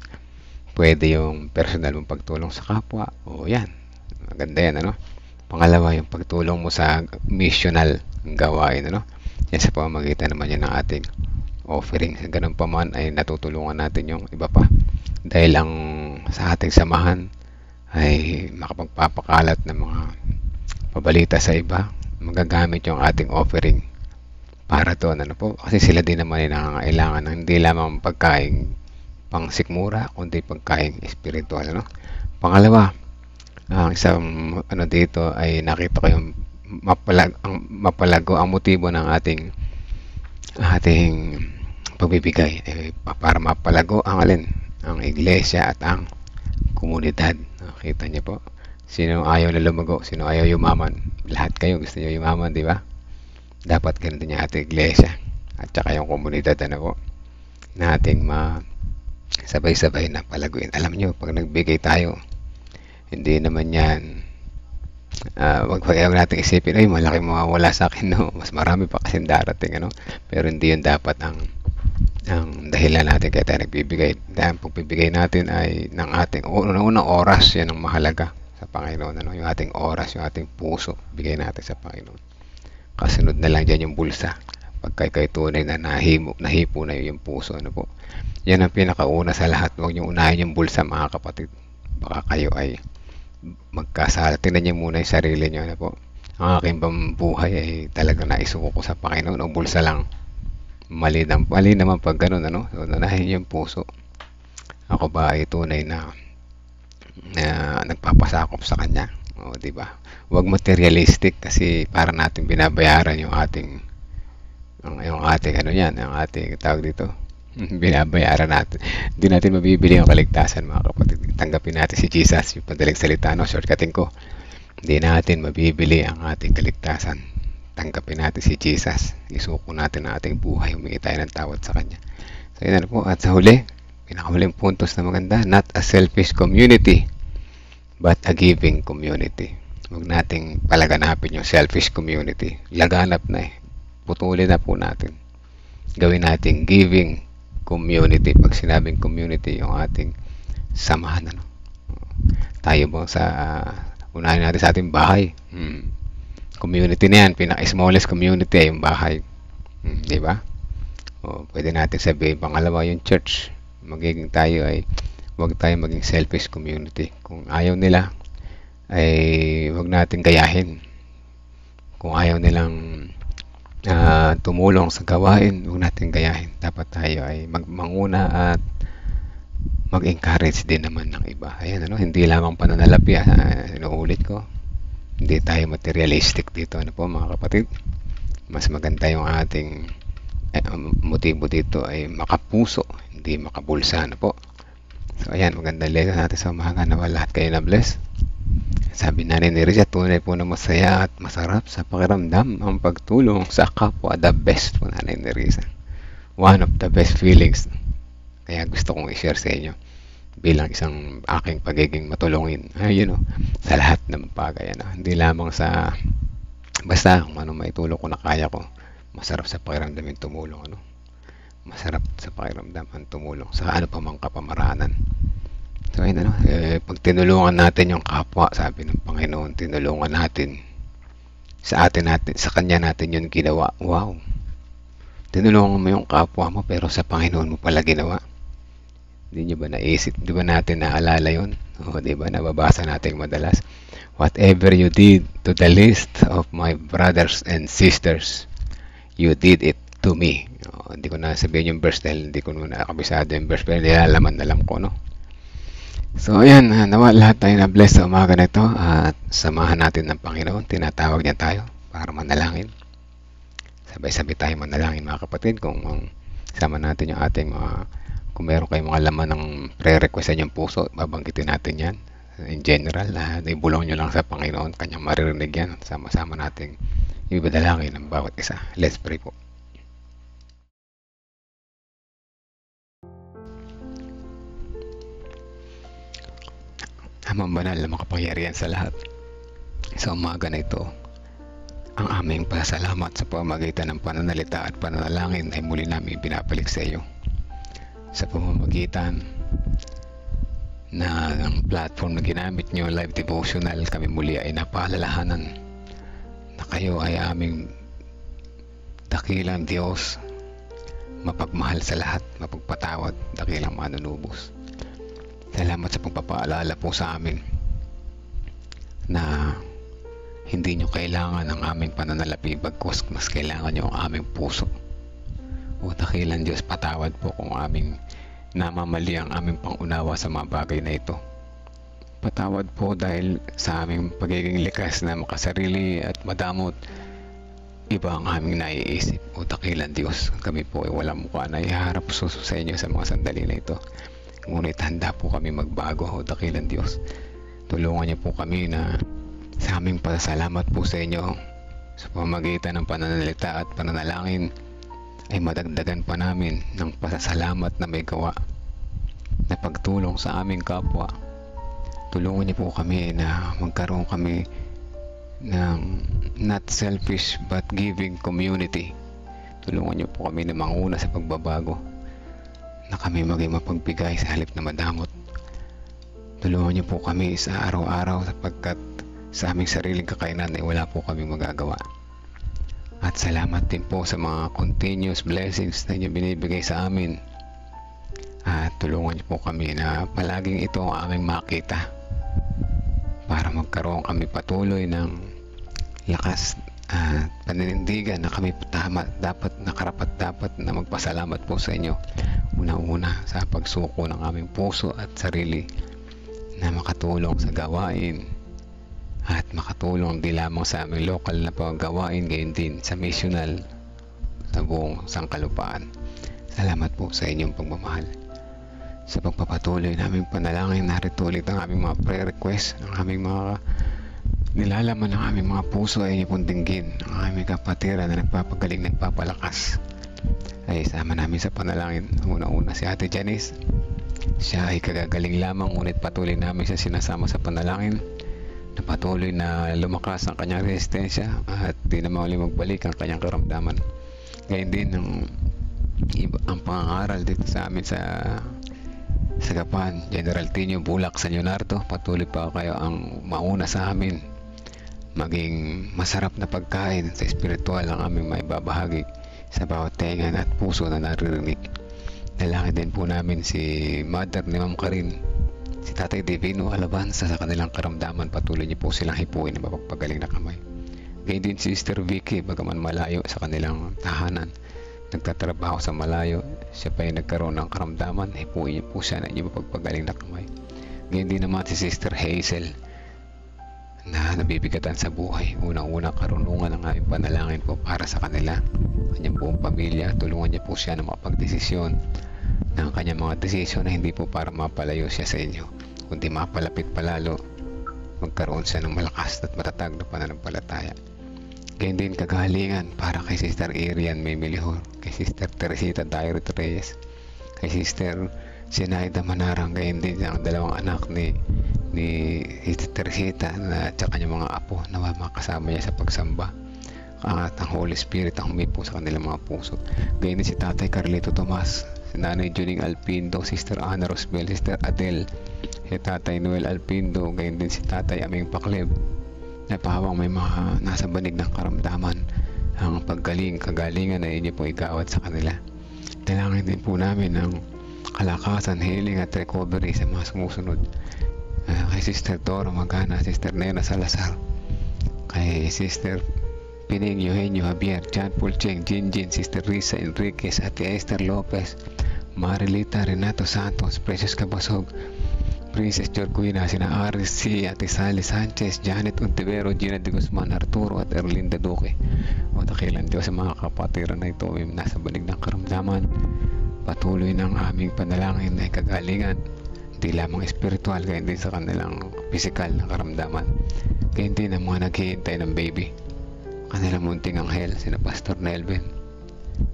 Pwede yung personal mong pagtulong sa kapwa. Yan. Maganda yan, ano? Pangalawa, yung pagtulong mo sa missional gawain, ano? Yan sa pamamagitan naman yan ng ating offering. Ganun pa man ay natutulungan natin yung iba pa. Dahil lang sa ating samahan ay makapagpapakalat ng mga pabalita sa iba, magagamit yung ating offering para doon, ano po, kasi sila din naman ay nangangailangan ng hindi lamang pagkain pang sikmura, kundi pagkain espiritual, ano? Pangalawa, ang isang dito ay nakita ko yung mapalago ang motibo ng ating pagbibigay, para mapalago ang iglesia at ang komunidad. Nakita niyo po, sino ayaw na lumago, sino ayaw yumaman? Lahat kayo gusto niyo yumaman, di ba? Dapat ganun din yung ating iglesia at saka yung komunidad, ano po, nating sabay-sabay na palaguin. Alam niyo, pag nagbigay tayo, hindi naman yan wag natin isipin, ay malaki mawawala sa akin, no? Mas marami pa kasing darating, ano? Pero hindi yun dapat ang dahilan natin kaya tayo nagbibigay. Dahil pagbibigay natin ay ng ating unang oras, yan ang mahalaga sa Panginoon, ano? Yung ating oras, yung ating puso, bigay natin sa Panginoon. Kasunod na lang dyan yung bulsa. Pagka kayo tunay na nahipo na yung puso, ano po? Yan ang pinakauna sa lahat. Huwag nyo unahin yung bulsa, mga kapatid. baka kayo ay magkasala. Tingnan niyo muna yung sarili niyo na po. Ang aking buhay ay talagang naisuko ko sa Panginoon o bulsa lang. Mali naman pag ganun, ano? So, unahin yung puso. Ako ba ay tunay na nagpapasakop sa Kanya? O, di ba? Huwag materialistic kasi para natin binabayaran yung ating tawag dito. Binabayaran natin. Hindi natin mabibili yung kaligtasan, mga kapatid. Tanggapin natin si Jesus, yung padaling salita, no? Shortcutting ko. Hindi natin mabibili ang ating kaligtasan. Tanggapin natin si Jesus. Isuko natin ang ating buhay. Humingi tayo ng tawad sa Kanya. So, yun na po. At sa huli, pinakahuling puntos na maganda, not a selfish community, but a giving community. Huwag nating palaganapin yung selfish community. Laganap na eh. Putulin na po natin. Gawin natin giving community. Pag sinabing community, yung ating samahan. Ano? Tayo mo unahin natin sa ating bahay. Community na yan. Pinaka-smallest community ay yung bahay. Di ba? Pwede natin sabihin, pangalawa yung church. Huwag tayo maging selfish community. Kung ayaw nila, ay huwag natin gayahin. Kung ayaw nilang tumulong sa gawain, huwag natin gayahin. Dapat tayo ay manguna at mag-encourage din naman ng iba. Ayan, ano? Hindi lamang pananalapi. Inuulit ko. Hindi tayo materialistic dito. Ano po, mga kapatid? Mas maganda yung ating motibo dito ay makapuso, hindi makabulsa. Ano po? So, ayan, magandang lesson natin sa umaga. Nawa lahat kayo na bless. Sabi na ni Risa, tunay po na masaya at masarap sa pakiramdam ang pagtulong sa kapwa. The best po, Nanay Risa. One of the best feelings. Kaya gusto kong i-share sa inyo bilang isang aking pagiging matulungin. Sa lahat ng bagay. Hindi lamang sa basta kung ano maitulong ko na kaya ko. Masarap sa pakiramdam yung tumulong. Masarap sa pakiramdam ang tumulong sa ano pa mang kapamaraanan. So, ayun, pag tinulungan natin yung kapwa, sabi ng Panginoon, tinulungan natin sa Kanya natin yun ginawa. Wow! Tinulungan mo yung kapwa mo, pero sa Panginoon mo pala ginawa. Hindi nyo ba naisip? Di ba natin naalala yun? Di ba nababasa natin madalas? Whatever you did to the least of my brothers and sisters, you did it to me. Hindi ko na sabihin yung verse dahil hindi ko na nakabisado yung verse, pero nilalaman na alam ko, no? So, ayan, nawa lahat tayo na bless sa umaga na ito at samahan natin ng Panginoon. Tinatawag niya tayo para manalangin. Sabay-sabay tayo manalangin, mga kapatid. Kung sama natin yung ating kung meron kayong mga laman ng pre-request sa inyong puso, babanggitin natin yan. In general, ibulong nyo lang sa Panginoon, Kanyang maririnig yan. Sama-sama natin ibadalangin ng bawat isa. Let's pray po. Amang banal na makapangyarihan sa lahat, sa umaga na ito, ang aming pasalamat sa pamamagitan ng pananalita at pananalangin ay muli namin binabalik sa iyo. Sa pamamagitan ng platform na ginamit nyo, live devotional, kami muli ay napaalalahanan na kayo ay aming dakilang Diyos, mapagmahal sa lahat, mapagpatawad, dakilang manunubos. Salamat sa pagpapaalala po sa amin na hindi nyo kailangan ang aming pananalapi, bagkus mas kailangan nyo ang aming puso. O dakilang Diyos, patawad po kung aming namamali ang aming pangunawa sa mga bagay na ito. Patawad po dahil sa aming pagiging likas na makasarili at madamot, iba ang aming naiisip. O dakilang Diyos, kami po ay walang mukha na iharap suso sa inyo sa mga sandali na ito. Ngunit handa po kami magbago, o dakilang Diyos. Tulungan niyo po kami na sa aming pasasalamat po sa inyo sa pamamagitan ng pananalita at pananalangin ay madagdagan pa namin ng pasasalamat na may gawa na pagtulong sa aming kapwa. Tulungan niyo po kami na magkaroon kami ng not selfish but giving community. Tulungan niyo po kami na manguna sa pagbabago, na kami maging mapagbigay sa halip na madamot. Tulungan niyo po kami sa araw-araw sapagkat sa aming sariling kakainan ay wala po kami magagawa. At salamat din po sa mga continuous blessings na inyo binibigay sa amin. At tulungan niyo po kami na palaging ito ang aming makita para magkaroon kami patuloy ng lakas at paninindigan na kami dapat na magpasalamat po sa inyo una-una sa pagsuko ng aming puso at sarili na makatulong sa gawain at makatulong di lamang sa aming lokal na paggawain, gayon din sa missional sa buong sangkalupaan. Salamat po sa inyong pagmamahal. Sa pagpapatuloy naming panalangin, narito ulit ang aming mga prayer request, ang aming mga nilalaman ng aming mga puso ay inyo pong dinggin. Ang aming kapatiran na nagpapagaling, nagpapalakas ay sama namin sa panalangin. Una-una si Ate Janice, siya ay kagagaling lamang, ngunit patuloy namin siya sinasama sa panalangin na patuloy na lumakas ang kanyang resistensya at di na mauli magbalik ang kanyang karamdaman. Gayun din ang pangangaral dito sa amin sa Gapan, General Tino Bulak sa Leonardo. Patuloy pa kayo ang mauna sa amin, maging masarap na pagkain sa espiritual ang aming maibabahagi sa bawat tenga at puso na naririnig. Dalangin din po namin si Mother ni Ma'am Karin, si Tatay Divino Alabanza sa kanilang karamdaman. Patuloy niyo po silang hipuin na mapagpagaling na kamay. Gayun din si Sister Vicky, bagaman malayo sa kanilang tahanan, nagtatrabaho sa malayo, siya pa ay nagkaroon ng karamdaman, hipuin niyo po siya na inyong mapagpagaling na kamay. Gayun din naman si Sister Hazel na nabibigatan sa buhay. Unang-unang karunungan ng aming panalangin po para sa kanila, kanyang buong pamilya. Tulungan niya po siya na makapagdesisyon ng kanyang mga desisyon na hindi po para mapalayo siya sa inyo, kundi mapalapit palalo, magkaroon siya ng malakas at matatag na pananampalataya. Gayun din kagalingan para kay Sister Irian Memilihor, kay Sister Teresita Dairit Reyes, kay Sister Sinaida Manarang, gayun din ang dalawang anak ni Sister Teresita at sa kanyang mga apo na makasama niya sa pagsamba, at ang Holy Spirit ang humipo sa kanilang mga puso. Gayun din si Tatay Carlito Tomas, si Nanay Juning Alpindo, Sister Ana Rosbel, Sister Adele, si Tatay Noel Alpindo, gayun din si Tatay Aming Pakleb, na pawang may mga nasa banig ng karamdaman. Ang kagalingan na inyo po igawad sa kanila. Dalangin din po namin ng kalakasan, healing at recovery sa mga sumusunod. Kay Sister Dora Magana, Sister Nena Salazar, kay Sister Pining Eugenio Javier, John Pulcheng, Jinjin, Sister Risa Enriquez, Ate Esther Lopez, Marilita Renato Santos, Precious Cabasog, Princess Jorguina, sina Aris C, Ate Sally Sanchez, Janet Untivero, Gina de Guzman, Arturo at Erlinda Duque. O dakilan Diyos sa mga kapatiran na ito ay nasa banig ng karamdaman. Patuloy ng aming panalangin ay kagalingan, di lamang espiritual, kaya din sa kanilang physical na karamdaman. Kaya din ang mga naghihintay ng baby, kanilang munting anghel, sina Pastor Nelvin,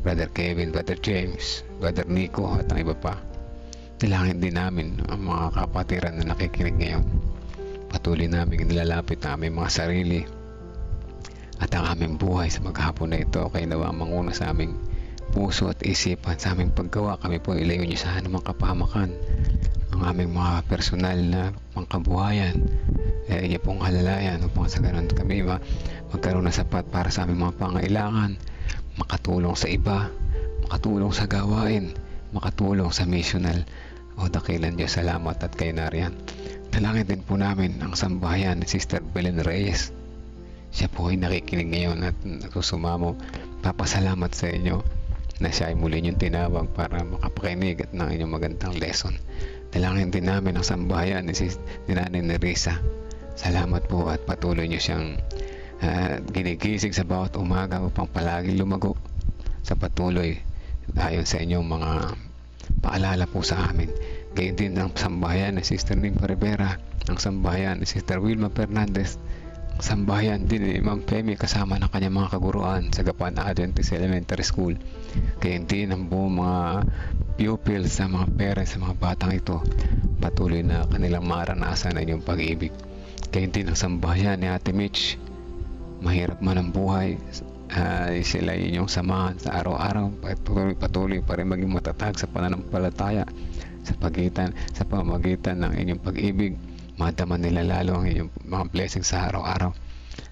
Brother Kevin, Brother James, Brother Nico at ang iba pa. Dalangin din namin ang mga kapatiran na nakikinig ngayon. Patuloy namin nilalapit ang aming mga sarili at ang aming buhay sa maghapon na ito, kay nawa manguna sa aming puso at isipan sa aming paggawa. Kami po ilayo niyo sa anumang kapahamakan. Ang aming mga personal na pangkabuhayan ay inyo pong alalayan upang sa ganun kami magkaroon na sapat para sa aming mga pangailangan, makatulong sa iba, makatulong sa gawain, makatulong sa missional. O dakilan Diyos, salamat at kayo nariyan. Dalangin din po namin ang sambahayan ni Sister Belen Reyes. Siya po ay nakikinig ngayon at nagsusumamo. Papasalamat sa inyo na siya ay muli niyong tinawag para makapakinig at ng inyong magandang lesson. Dalangin din namin ang sambahayan ni Nanay Nerissa. Salamat po at patuloy niyo siyang ginigising sa bawat umaga upang palagi lumago sa patuloy ayon sa inyong mga paalala po sa amin. Gayun din ang sambahayan ni Sister Nimpa Rivera, ang sambahayan ni Sister Wilma Fernandez, ang sambahayan din ni Ma'am Femi kasama ng kanyang mga kaguruan sa Gapan Adventist Elementary School. Gayun din ang buong mga pupils, sa mga parents, sa mga batang ito, patuloy na kanilang maranasan na inyong pag-ibig. Gayun din ang sambahayan ni Ate Mitch. Mahirap man ang buhay, sila inyong samahan sa araw-araw, patuloy pa rin maging matatag sa pananampalataya sa pamagitan ng inyong pag-ibig. Madama nila lalo ang inyong mga blessings sa araw-araw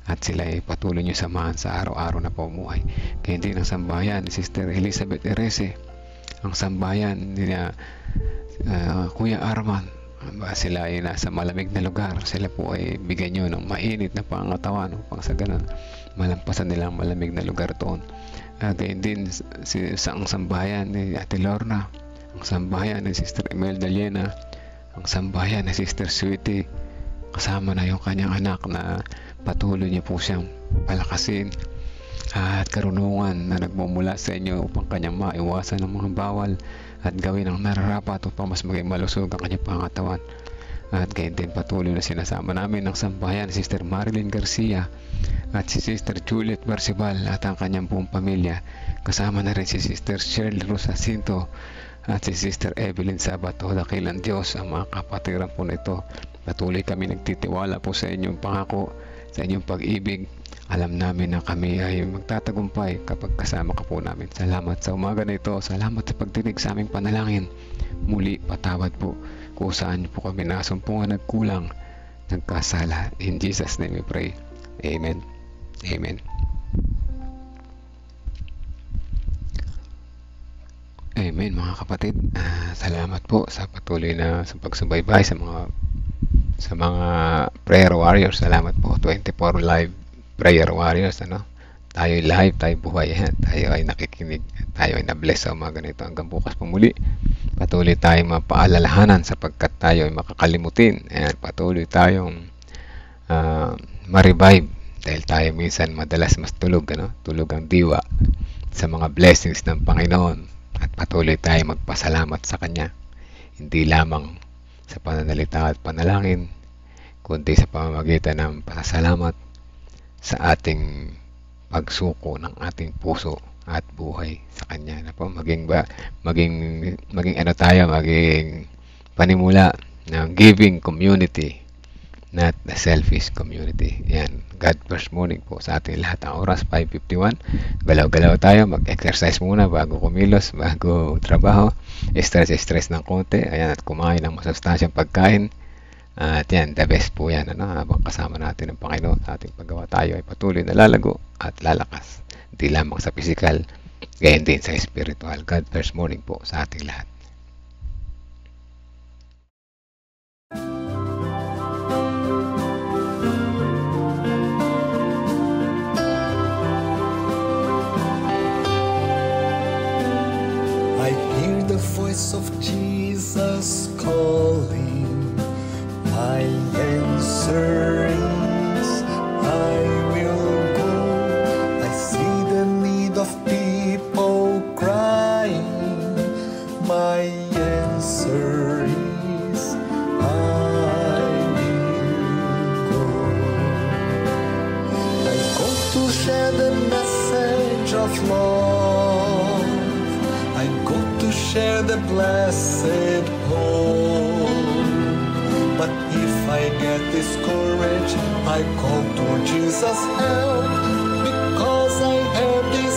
at sila ay patuloy nyo samahan sa araw-araw na pamumuhay. Kaya din ang sambahayan ni Sister Elizabeth Erese, ang sambayan nila Kuya Arman. Sila ay nasa malamig na lugar, sila po ay bigyan nyo ng mainit na pangatawan upang sa ganun malampasan nila ang malamig na lugar doon. Gayun din sa ang sambayan ni Ate Lorna, ang sambayan ni Sister Imelda Liena, ang sambayan ni Sister Sweetie, kasama na yung kanyang anak na patuloy niya po siyang palakasin at karunungan na nagmumula sa inyo upang kanyang maiwasan ng mga bawal at gawin ang nararapat upang mas maging malusog ang kanyang pangatawan. At gayon din patuloy na sinasama namin ng sambahayan si Sister Marilyn Garcia at si Sister Juliet Barcibal at ang kanyang buong pamilya. Kasama na rin si Sister Shirley Rosacinto at si Sister Evelyn Sabato. Dakilang Diyos ang mga kapatiran po nito. Patuloy kami nagtitiwala po sa inyong pangako, sa inyong pag-ibig. Alam namin na kami ay magtatagumpay kapag kasama ka po namin. Salamat sa umaga na ito. Salamat sa pagdinig sa aming panalangin. Muli, patawad po kung saan po kami nasumpungan, nagkulang, nagkasala. In Jesus' name we pray. Amen. Amen. Amen mga kapatid. Salamat po sa patuloy na sa pagsubaybay sa mga prayer warriors. Salamat po. 24 live prayer warriors, tayo live, tayo buhay, tayo ay nakikinig, tayo ay na-bless sa umaga nito. Hanggang bukas pa muli, patuloy tayong mapaalalahanan sapagkat tayo ay makakalimutin. Patuloy tayong ma-revive dahil tayo minsan madalas mas tulog ang diwa sa mga blessings ng Panginoon, at patuloy tayong magpasalamat sa Kanya, hindi lamang sa pananalita at panalangin, kundi sa pamamagitan ng pasasalamat sa ating pagsuko ng ating puso at buhay sa Kanya. Maging panimula ng giving community, not the selfish community. Yan, God First Morning po sa ating lahat. Ang oras 5:51. Galaw-galaw tayo, mag-exercise muna bago kumilos, bago trabaho. Stress ng konti. Ayan, at kumain ng masustansyang pagkain. At yan, the best po yan. Habang kasama natin ang Panginoon sa ating paggawa, tayo ay patuloy na lalago at lalakas. Hindi lamang sa physical, gayon din sa spiritual. God First Morning po sa ating lahat. I hear the voice of Jesus calling. My answer is, I will go. I see the need of people crying. My answer is, I will go. I go to share the message of love. I go to share the blessed hope. But if I get discouraged, I call to Jesus' help, because I have this